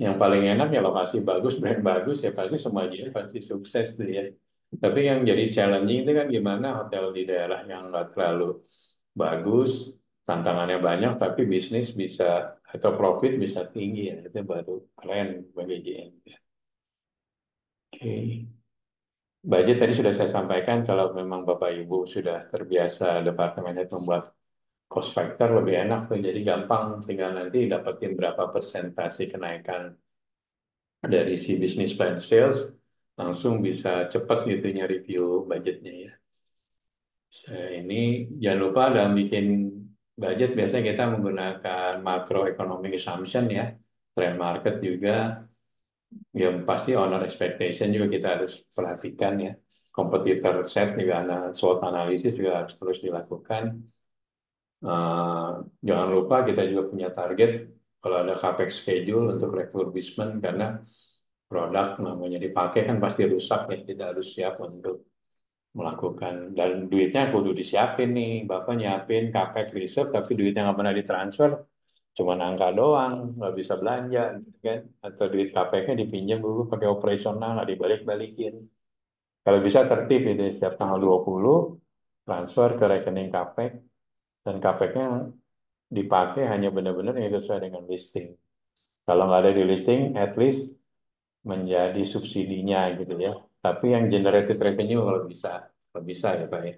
Yang paling enak ya lokasi bagus, brand bagus ya pasti semua JM pasti sukses tuh ya. Tapi yang jadi challenging itu kan gimana hotel di daerah yang nggak terlalu bagus, tantangannya banyak, tapi bisnis bisa atau profit bisa tinggi ya. Itu baru keren bagi JM. Oke. Budget tadi sudah saya sampaikan kalau memang Bapak Ibu sudah terbiasa departemennya membuat cost factor lebih enak tuh. Jadi gampang tinggal nanti dapetin berapa persentase kenaikan dari si business plan sales langsung bisa cepat gitu review budgetnya ya. Ini jangan lupa dalam bikin budget biasanya kita menggunakan macroeconomic assumption ya. Trend market juga yang pasti owner expectation juga kita harus perhatikan ya. Competitor set juga SWOT analisis juga harus terus dilakukan. Eh, jangan lupa kita juga punya target kalau ada capex schedule untuk refurbishment karena produk namanya dipakai kan pasti rusak ya. Kita harus siap untuk melakukan dan duitnya kudu disiapin nih. Bapak nyiapin capex reserve tapi duitnya nggak pernah ditransfer, cuma angka doang, nggak bisa belanja gitu kan. Atau duit capex-nya dipinjam dulu pakai operasional, nggak dibalik-balikin. Kalau bisa tertib itu setiap tanggal 20 transfer ke rekening capex dan capex-nya dipakai hanya benar-benar yang sesuai dengan listing. Kalau nggak ada di listing, at least menjadi subsidinya gitu ya. Tapi yang generated revenue kalau bisa ya Pak ya.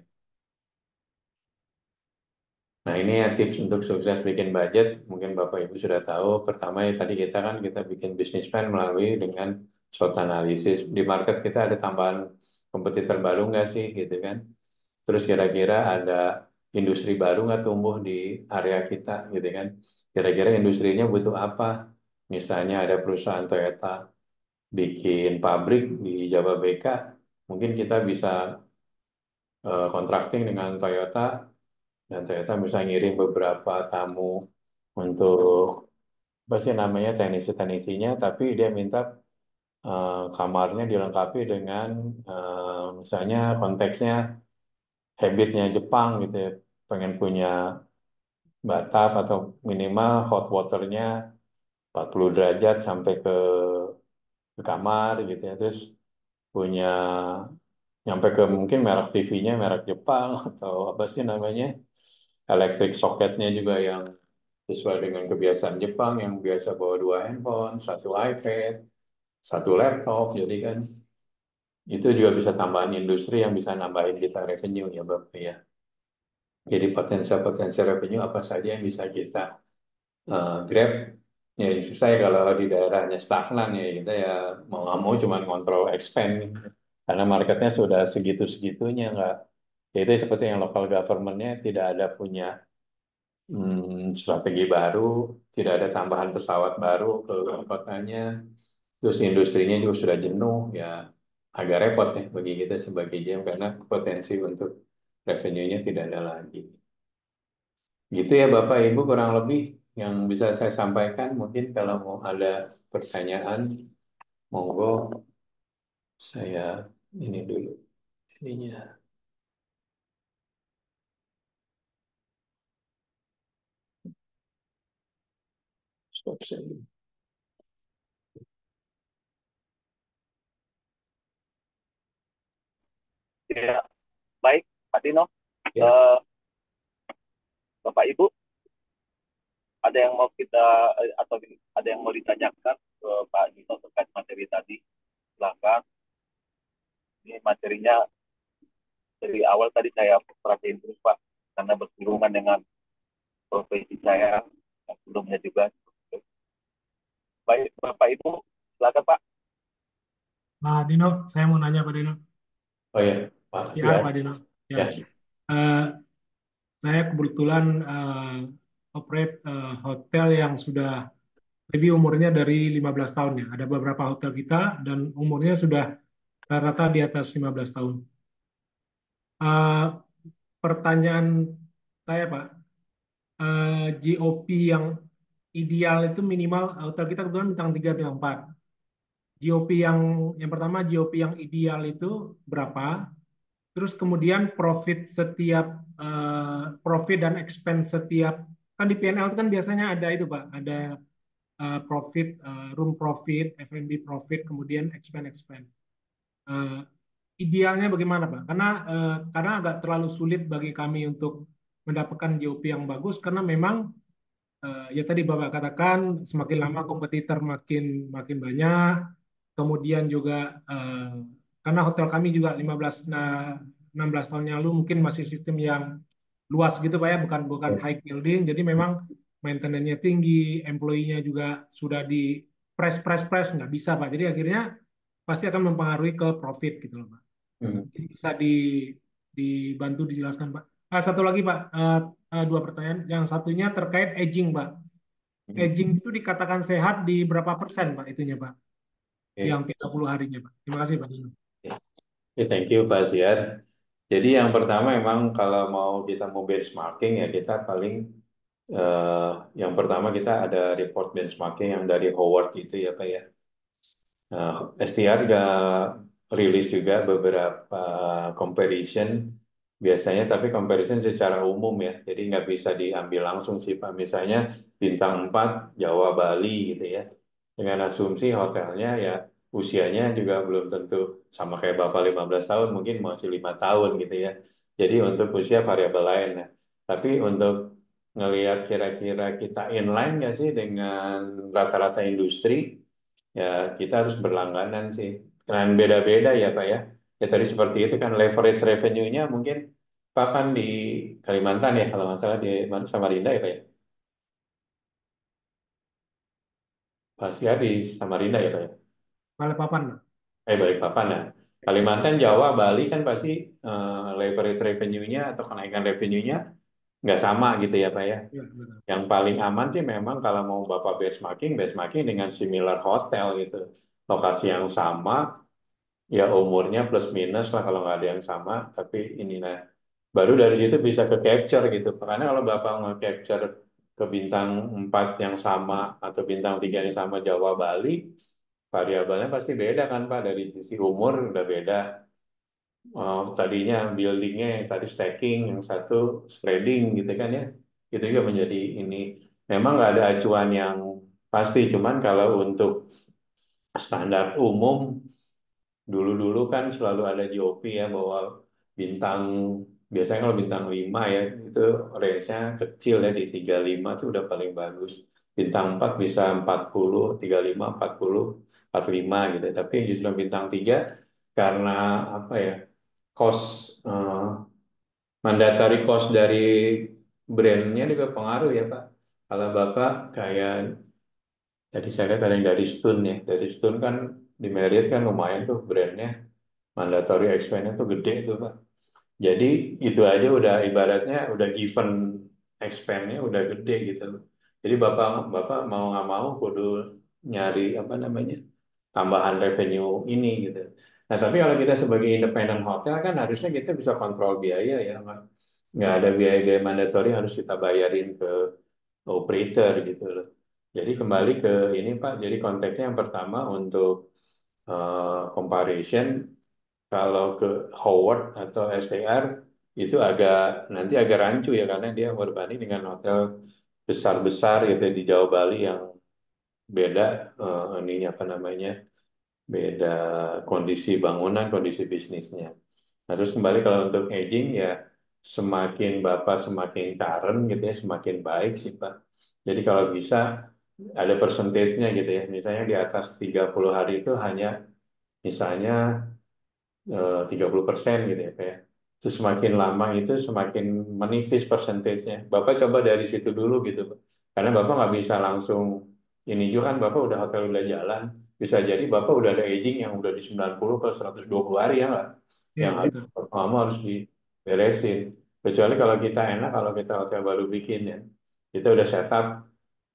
Nah ini ya tips untuk sukses bikin budget. Mungkin Bapak Ibu sudah tahu. Pertama ya tadi kita bikin business plan melalui dengan SWOT analisis. Di market kita ada tambahan kompetitor baru nggak sih gitu kan. Terus kira-kira ada industri baru nggak tumbuh di area kita gitu kan. Kira-kira industrinya butuh apa? Misalnya ada perusahaan Toyota bikin pabrik di Jababeka, mungkin kita bisa contracting dengan Toyota dan Toyota bisa ngirim beberapa tamu untuk apa sih namanya teknisi-teknisinya, tapi dia minta kamarnya dilengkapi dengan misalnya konteksnya habitnya Jepang gitu ya, pengen punya bathtub atau minimal hot waternya 40 derajat sampai ke kamar gitu ya, terus punya nyampe ke mungkin merek TV-nya merek Jepang atau apa sih namanya elektrik soketnya juga yang sesuai dengan kebiasaan Jepang yang biasa bawa 2 handphone, satu iPad, satu laptop, jadi kan itu juga bisa tambahan industri yang bisa nambahin kita revenue ya Bapak ya. Jadi potensial-potensial revenue apa saja yang bisa kita grab. Ya susah ya kalau di daerahnya stagnan ya kita ya mau nggak mau cuma kontrol expand karena marketnya sudah segitu-segitunya nggak. Ya itu seperti yang local governmentnya tidak ada punya strategi baru, tidak ada tambahan pesawat baru ke kotanya, terus industrinya juga sudah jenuh, ya agak repot ya bagi kita sebagai GM karena potensi untuk revenue-nya tidak ada lagi. Gitu ya Bapak Ibu kurang lebih yang bisa saya sampaikan. Mungkin kalau mau ada pertanyaan, monggo saya ini dulu ininya. Stop sharing. Ya, baik, Pak Dino. Ya, Eh, Bapak Ibu, ada yang mau kita atau ada yang mau ditanyakan ke Pak Dino terkait materi tadi? Silakan. Ini materinya dari awal tadi saya perhatiin terus Pak, karena bersinggungan dengan profesi saya yang sebelumnya juga. Baik, Bapak Ibu, silakan Pak. Pak Dino, saya mau nanya Pak Dino. oh ya, Pak Ya, Pak Siar. Dino. Ya, Ya, eh, saya kebetulan operate hotel yang sudah lebih umurnya dari 15 tahun ya. Ada beberapa hotel kita dan umurnya sudah rata-rata di atas 15 tahun. Eh, Pertanyaan saya Pak, GOP yang ideal itu minimal hotel kita kebetulan bintang 3 bintang 4. GOP yang pertama GOP yang ideal itu berapa? Terus kemudian profit dan expense setiap kan di P&L itu kan biasanya ada itu Pak, ada profit, room profit, F&B profit, kemudian expense. Eh, Idealnya bagaimana Pak? Karena agak terlalu sulit bagi kami untuk mendapatkan GOP yang bagus karena memang ya tadi Bapak katakan semakin lama kompetitor makin makin banyak. Kemudian juga karena hotel kami juga 16 tahun yang lalu mungkin masih sistem yang luas gitu Pak ya, bukan bukan ya. high building. Jadi memang maintenance-nya tinggi, employee-nya juga sudah di press nggak bisa Pak. Jadi akhirnya pasti akan mempengaruhi ke profit gitu loh Pak. Hmm. Mungkin bisa dibantu dijelaskan Pak. Satu lagi Pak, dua pertanyaan. Yang satunya terkait aging Pak. Hmm. Aging itu dikatakan sehat di berapa persen Pak itunya Pak? Yang Oke. 30 harinya Pak. Terima kasih Pak Dino. Ya. Ya, thank you Pak Siar. Jadi yang pertama memang kalau mau kita mau benchmarking ya kita paling eh, yang pertama kita ada report benchmarking yang dari Howard itu ya Pak ya. Nah, STR nggak rilis juga beberapa comparison biasanya, tapi comparison secara umum ya, jadi nggak bisa diambil langsung sih Pak. Misalnya bintang 4 Jawa Bali gitu ya, dengan asumsi hotelnya ya usianya juga belum tentu sama kayak Bapak 15 tahun, mungkin masih 5 tahun gitu ya. Jadi untuk usia variabel lain. Nah, tapi untuk ngelihat kira-kira kita inline nggak sih dengan rata-rata industri, ya kita harus berlangganan sih. Dan beda-beda ya Pak ya. Ya tadi seperti itu kan leverage revenue-nya mungkin Pak kan di Kalimantan ya kalau nggak salah di mana Samarinda ya Pak ya. Pak Siar di Samarinda ya Pak ya. Balikpapan Pak. Balikpapan ya. Kalimantan, Jawa, Bali kan pasti leverage revenue-nya atau kenaikan revenue-nya nggak sama gitu ya Pak ya. Ya, betul. Yang paling aman sih memang kalau mau Bapak benchmarking dengan similar hotel gitu. Lokasi yang sama, ya umurnya plus minus lah kalau nggak ada yang sama, tapi ini nah baru dari situ bisa ke capture gitu. Karena kalau Bapak nge-capture ke bintang 4 yang sama atau bintang 3 yang sama Jawa Bali, variabelnya pasti beda kan Pak, dari sisi umur udah beda. Tadinya buildingnya yang tadi stacking, yang satu spreading gitu kan ya. Itu juga menjadi ini. Memang nggak ada acuan yang pasti, cuman kalau untuk standar umum dulu-dulu kan selalu ada GOP ya bahwa bintang biasanya kalau bintang 5 ya itu range-nya kecil ya di 35 itu udah paling bagus. Bintang 4 bisa 40, 35, 40, 45 gitu. Tapi justru bintang 3 karena apa ya? Cost mandatory cost dari brandnya juga pengaruh ya Pak. Kalau Bapak kayak tadi saya lihat ada yang dari Stun ya. Dari Stun kan di Marriott kan lumayan tuh brandnya mandatory expense tuh gede tuh Pak. Jadi itu aja udah ibaratnya udah given expense-nya udah gede gitu. Jadi Bapak Bapak mau nggak mau kudu nyari apa namanya tambahan revenue ini gitu. Nah tapi kalau kita sebagai independent hotel kan harusnya kita bisa kontrol biaya ya, Pak. Nggak ada biaya-biaya mandatori harus kita bayarin ke operator gitu loh. Jadi kembali ke ini Pak, jadi konteksnya yang pertama untuk comparison kalau ke Howard atau STR itu nanti agak rancu ya karena dia berbanding dengan hotel besar-besar gitu di Jawa Bali yang beda ininya apa namanya beda kondisi bangunan, kondisi bisnisnya. Nah, terus kembali kalau untuk aging ya semakin Bapak semakin current gitu ya, semakin baik sih Pak. Jadi kalau bisa ada persentasenya gitu ya. Misalnya di atas 30 hari itu hanya misalnya 30% gitu ya kayak. Terus semakin lama itu semakin menipis persentasenya. Bapak coba dari situ dulu gitu Pak. Karena Bapak nggak bisa langsung ini juga kan Bapak udah hotel udah jalan. Bisa jadi Bapak udah ada aging yang udah di 90 ke 120 hari ya nggak? Yang Ya, harus betul. pertama harus diberesin. Kecuali kalau kita enak, kalau kita hotel baru bikin ya. Kita udah setup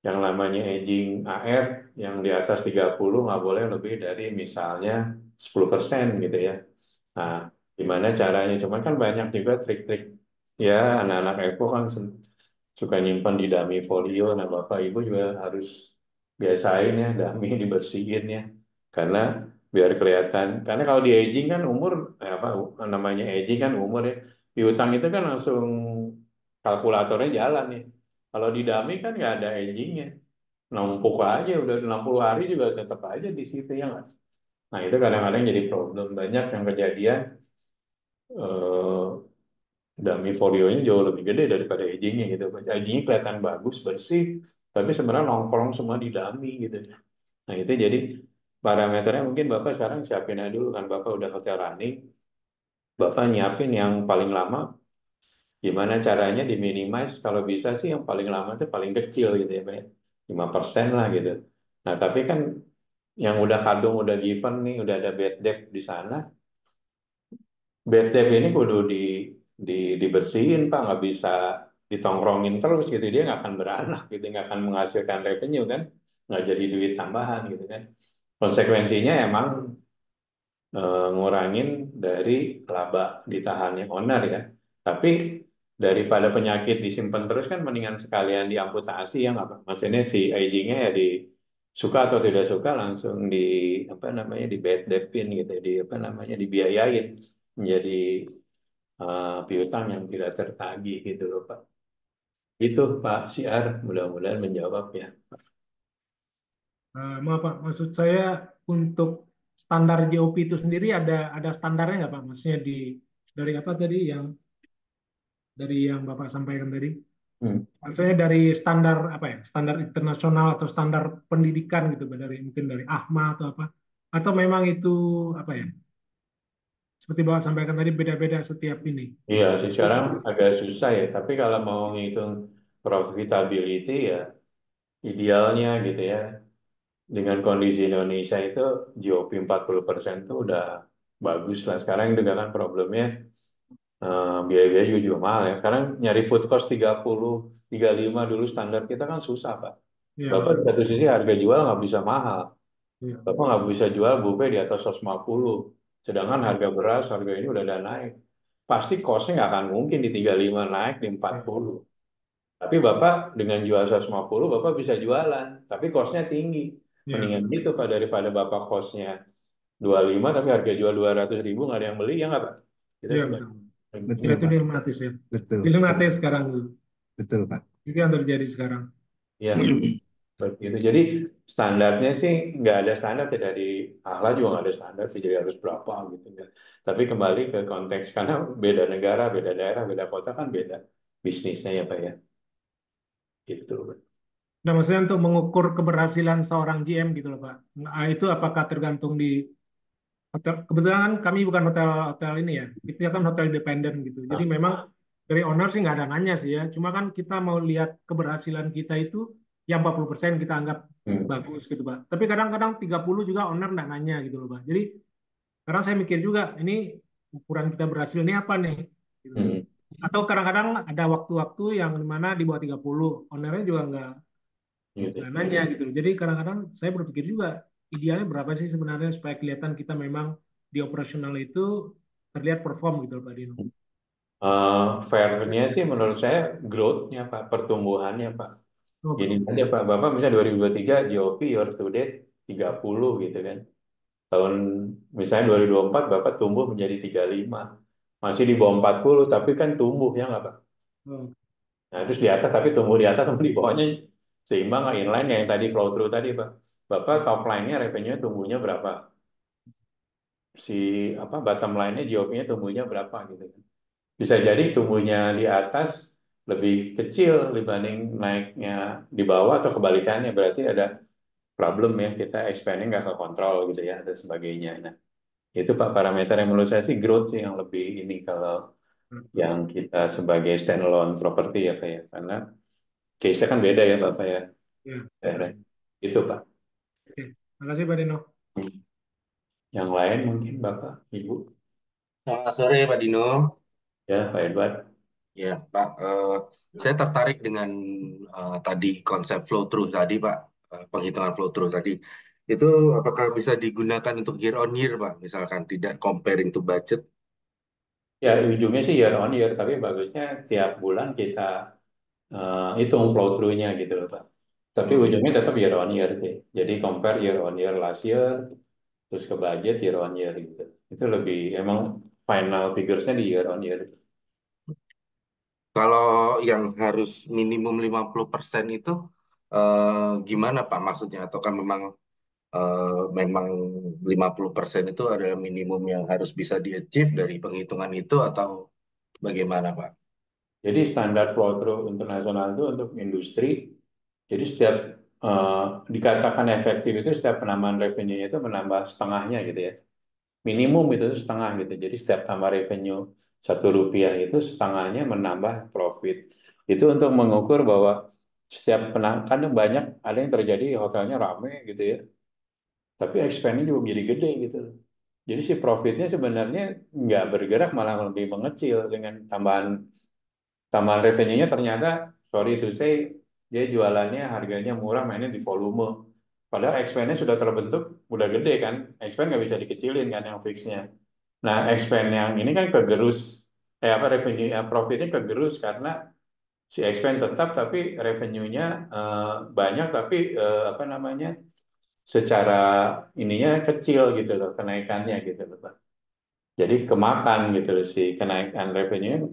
yang namanya aging AR yang di atas 30 nggak boleh lebih dari misalnya 10% gitu ya. Nah, gimana caranya? Cuman kan banyak juga trik-trik ya anak-anak Eko kan suka nyimpan di dummy folio. Nah, Bapak Ibu juga harus biasain ya dummy dibersihin ya. Karena biar kelihatan. Karena kalau di aging kan umur apa namanya aging kan umur ya. Piutang itu kan langsung kalkulatornya jalan nih. Kalau di dummy kan nggak ada agingnya. Numpuk aja udah 60 hari juga tetap aja di situ ya nggak? Nah, itu kadang-kadang jadi problem. Banyak yang kejadian eh, dummy folionya jauh lebih gede daripada edgingnya gitu. Edgingnya kelihatan bagus, bersih, tapi sebenarnya nongkrong semua di dummy gitu. Nah itu jadi parameternya mungkin Bapak sekarang siapin aja dulu kan Bapak udah hotel running, Bapak nyiapin yang paling lama, gimana caranya diminimize kalau bisa sih yang paling lama itu paling kecil gitu ya Pak ya. 5% lah gitu. Nah tapi kan yang udah kadung, udah given nih, udah ada bad debt di sana, bad debt ini kudu di dibersihin Pak, nggak bisa ditongkrongin terus gitu, dia nggak akan beranak gitu, nggak akan menghasilkan revenue kan, nggak jadi duit tambahan gitu kan. Konsekuensinya emang ngurangin dari laba ditahannya owner ya. Tapi daripada penyakit disimpan terus kan mendingan sekalian diamputasi ya nggak Pak? Maksudnya si agingnya ya di suka atau tidak suka langsung di apa namanya di bad debtin gitu, di apa namanya dibiayain menjadi piutang yang tidak tertagih gitu loh Pak. Itu Pak Siar, mudah-mudahan menjawab ya. Maaf Pak, maksud saya untuk standar JOP itu sendiri ada standarnya nggak Pak? Maksudnya dari apa tadi yang Bapak sampaikan tadi? Hmm. Maksudnya dari standar apa ya? Standar internasional atau standar pendidikan gitu, Pak, dari mungkin dari AHMA atau apa? Atau memang itu apa ya? Seperti Bapak sampaikan tadi beda-beda setiap ini. Iya, sih sekarang agak susah ya, tapi kalau mau ngitung profitability ya idealnya gitu ya, dengan kondisi Indonesia itu GOP 40% itu udah bagus lah. Sekarang juga kan problemnya biaya-biaya juga mahal ya. Sekarang nyari food cost 30, 35 dulu standar kita kan susah Pak. Iya Bapak di betul. satu sisi harga jual nggak bisa mahal. Iya. Bapak nggak bisa jual buffet di atas 150. Sedangkan Iya. harga beras, harga ini udah ada naik. Pasti costnya nggak akan mungkin di 35 naik di Iya. 40. Tapi Bapak dengan jual 150, Bapak bisa jualan. Tapi costnya tinggi. Iya. Mendingan gitu Pak daripada Bapak costnya 25 tapi harga jual 200.000 nggak ada yang beli ya nggak Pak? Kita Iya, sudah. betul. Ya Betul, itu Pak. dilematis ya. Betul, betul. Dilematis sekarang tuh. Betul, Pak. Itu yang terjadi sekarang. Ya, seperti itu. Jadi standarnya sih nggak ada standar ya dari AHLA juga nggak ada standar sih jadi harus berapa gitu ya. Tapi kembali ke konteks karena beda negara, beda daerah, beda kota kan beda bisnisnya ya Pak ya. Gitu. Nah, maksudnya untuk mengukur keberhasilan seorang GM gitu loh, Pak. Nah, itu apakah tergantung di hotel? Kebetulan kan kami bukan hotel ini ya. Kita kan hotel independen gitu. Jadi Nah, memang dari owner sih nggak ada nanya sih ya. Cuma kan kita mau lihat keberhasilan kita itu yang 40% kita anggap hmm, bagus gitu, Pak. Tapi kadang-kadang 30 juga owner nggak nanya gitu loh, Pak. Jadi kadang saya mikir juga, ini ukuran kita berhasil ini apa nih? Gitu. hmm, Atau kadang-kadang ada waktu-waktu yang mana di bawah 30, ownernya juga nggak gitu. nanya gitu. Jadi kadang-kadang saya berpikir juga idealnya berapa sih sebenarnya supaya kelihatan kita memang di operasional itu terlihat perform gitu Pak Dino. Fairnya sih menurut saya growth-nya Pak, pertumbuhannya Pak. Oh, Gini betul. aja Pak, Bapak misalnya 2023 GOP year to date 30 gitu kan. Tahun misalnya 2024 Bapak tumbuh menjadi 35. Masih di bawah 40 tapi kan tumbuh ya nggak Pak? Oh, Nah terus di atas tapi tumbuh di atas tumbuh di bawahnya seimbang nggak inline ya yang tadi flow through tadi Pak. Bapak ya. top line-nya revenue tumbuhnya berapa? si apa bottom line-nya GOP-nya tumbuhnya berapa gitu kan. Bisa jadi tumbuhnya di atas lebih kecil dibanding naiknya di bawah atau kebalikannya, berarti ada problem ya, kita expanding nggak kekontrol gitu ya, dan sebagainya. Nah, itu Pak parameter yang menurut saya sih growth sih yang lebih ini kalau yang kita sebagai standalone property ya Pak ya. Karena case-nya kan beda ya Bapak ya. Ya, Daerah. betul. Itu Pak. Oke, makasih Pak Dino. Yang lain mungkin Bapak, Ibu. Selamat sore Pak Dino. Ya Pak Edward. Ya Pak, saya tertarik dengan tadi konsep flow through tadi Pak, penghitungan flow through tadi. Itu apakah bisa digunakan untuk year on year Pak, misalkan tidak comparing to budget? Ya ujungnya sih year on year, tapi bagusnya tiap bulan kita hitung flow through-nya gitu loh Pak. Tapi Hmm. ujungnya tetap year on year sih. Jadi compare year on year last year, terus ke budget year on year gitu. Itu lebih emang final figures-nya di year on year. Kalau yang harus minimum 50% itu gimana Pak maksudnya? Ataukah memang 50% itu adalah minimum yang harus bisa di-achieve dari penghitungan itu atau bagaimana Pak? Jadi standar flow through untuk nasional itu untuk industri. Jadi setiap eh, dikatakan efektif itu setiap penambahan revenue itu menambah setengahnya gitu ya. Minimum itu setengah gitu. Jadi setiap tambah revenue 1 rupiah itu setengahnya menambah profit. Itu untuk mengukur bahwa setiap kan banyak ada yang terjadi hotelnya rame gitu ya. Tapi expense juga jadi gede gitu. Jadi si profitnya sebenarnya nggak bergerak malah lebih mengecil dengan tambahan tambahan revenue-nya ternyata sorry to say dia jualannya harganya murah mainnya di volume. Padahal expense-nya sudah terbentuk, udah gede kan. Expense nggak bisa dikecilin kan yang fixnya. Nah, expense yang ini kan kegerus, apa revenue, profitnya kegerus karena si expense tetap tapi revenue-nya banyak tapi apa namanya secara ininya kecil gitu loh kenaikannya gitu loh Pak. Jadi kemakan gitu loh si kenaikan revenue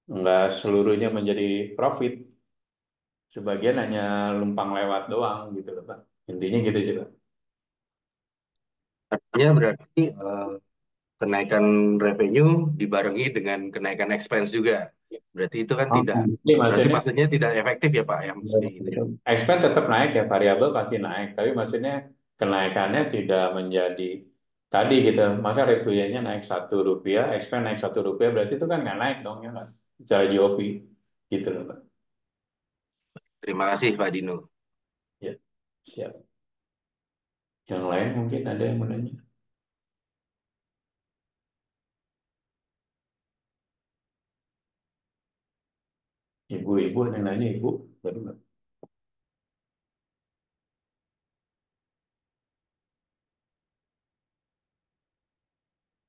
nggak seluruhnya menjadi profit, sebagian hanya lumpang lewat doang gitu loh Pak. Intinya gitu sih Pak. Artinya berarti kenaikan revenue dibarengi dengan kenaikan expense juga. Berarti itu kan tidak, Jadi berarti maksudnya maksudnya tidak efektif ya Pak, yang mesti itu ya. expense tetap naik ya, variabel pasti naik, tapi maksudnya kenaikannya tidak menjadi tadi gitu. Masa revenue-nya naik 1 rupiah, expense naik 1 rupiah, berarti itu kan nggak naik dong ya Pak, secara GOV gitu loh Pak. Terima kasih Pak Dino. Ya, siap. Yang lain mungkin ada yang mau nanya? Ibu-ibu ada yang nanya ibu? Baru nggak?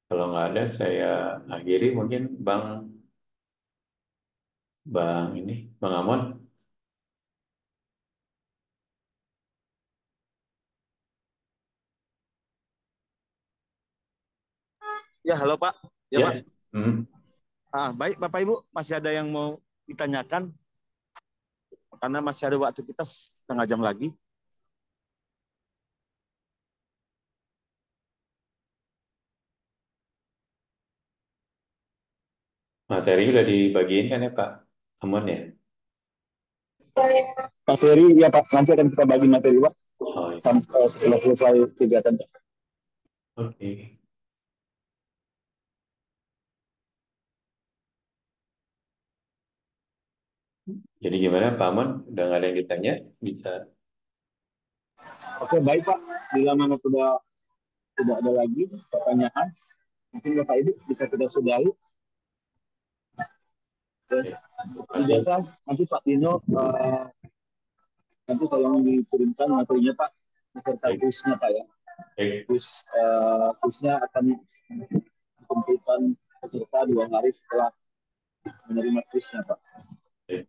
Kalau nggak ada, saya akhiri mungkin Bang ini, Bang Amon. Ya, halo Pak. Ya Pak. Ya, hmm. Baik Bapak Ibu, masih ada yang mau ditanyakan? Karena masih ada waktu kita setengah jam lagi. Materi udah dibagiin kan ya Pak Amon ya? Pak Ferry, ya Pak, nanti akan kita bagi materi Pak Oh iya, sampai setelah selesai kegiatan. oke. Jadi gimana Pak Amon? Udah nggak ada yang ditanya? Bisa. Oke, baik Pak. Bila mana sudah tidak ada lagi pertanyaan, mungkin Bapak Ibu bisa kita sudahi. Ya, Seperti masih. biasa, nanti Pak Dino nanti tolong dikirimkan materinya Pak beserta Baik, kuisnya Pak ya. baik, Kuisnya akan dikumpulkan peserta 2 hari setelah menerima kuisnya Pak. baik.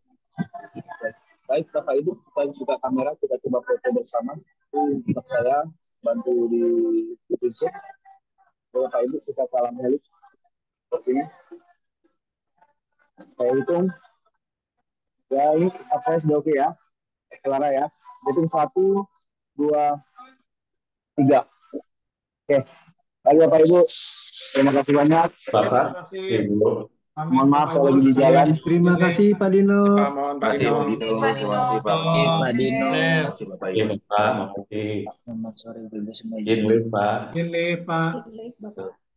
Baik Bapak Ibu, kita buka kamera, kita coba foto bersama. Untuk saya bantu di insert. Bapak Ibu kita salam helix seperti ini. Saya hitung. Ya ini apa sudah oke ya, Clara ya. Hitung 1, 2, 3. Oke. Lagi Bapak Ibu. Terima kasih banyak. Bapak, Terima kasih. Ibu. Pamit Mohon maaf Bapak saya Ibu lagi di sekalian. jalan. Terima kasih Pak Dino. Terima kasih Pak Dino. Terima kasih Pak. Pak Dino. Terima kasih Bapak Ibu. Iya, Pak, makasih. Selamat sore Ibu semua. Izin, Pak. Izin, Pak. Bapak.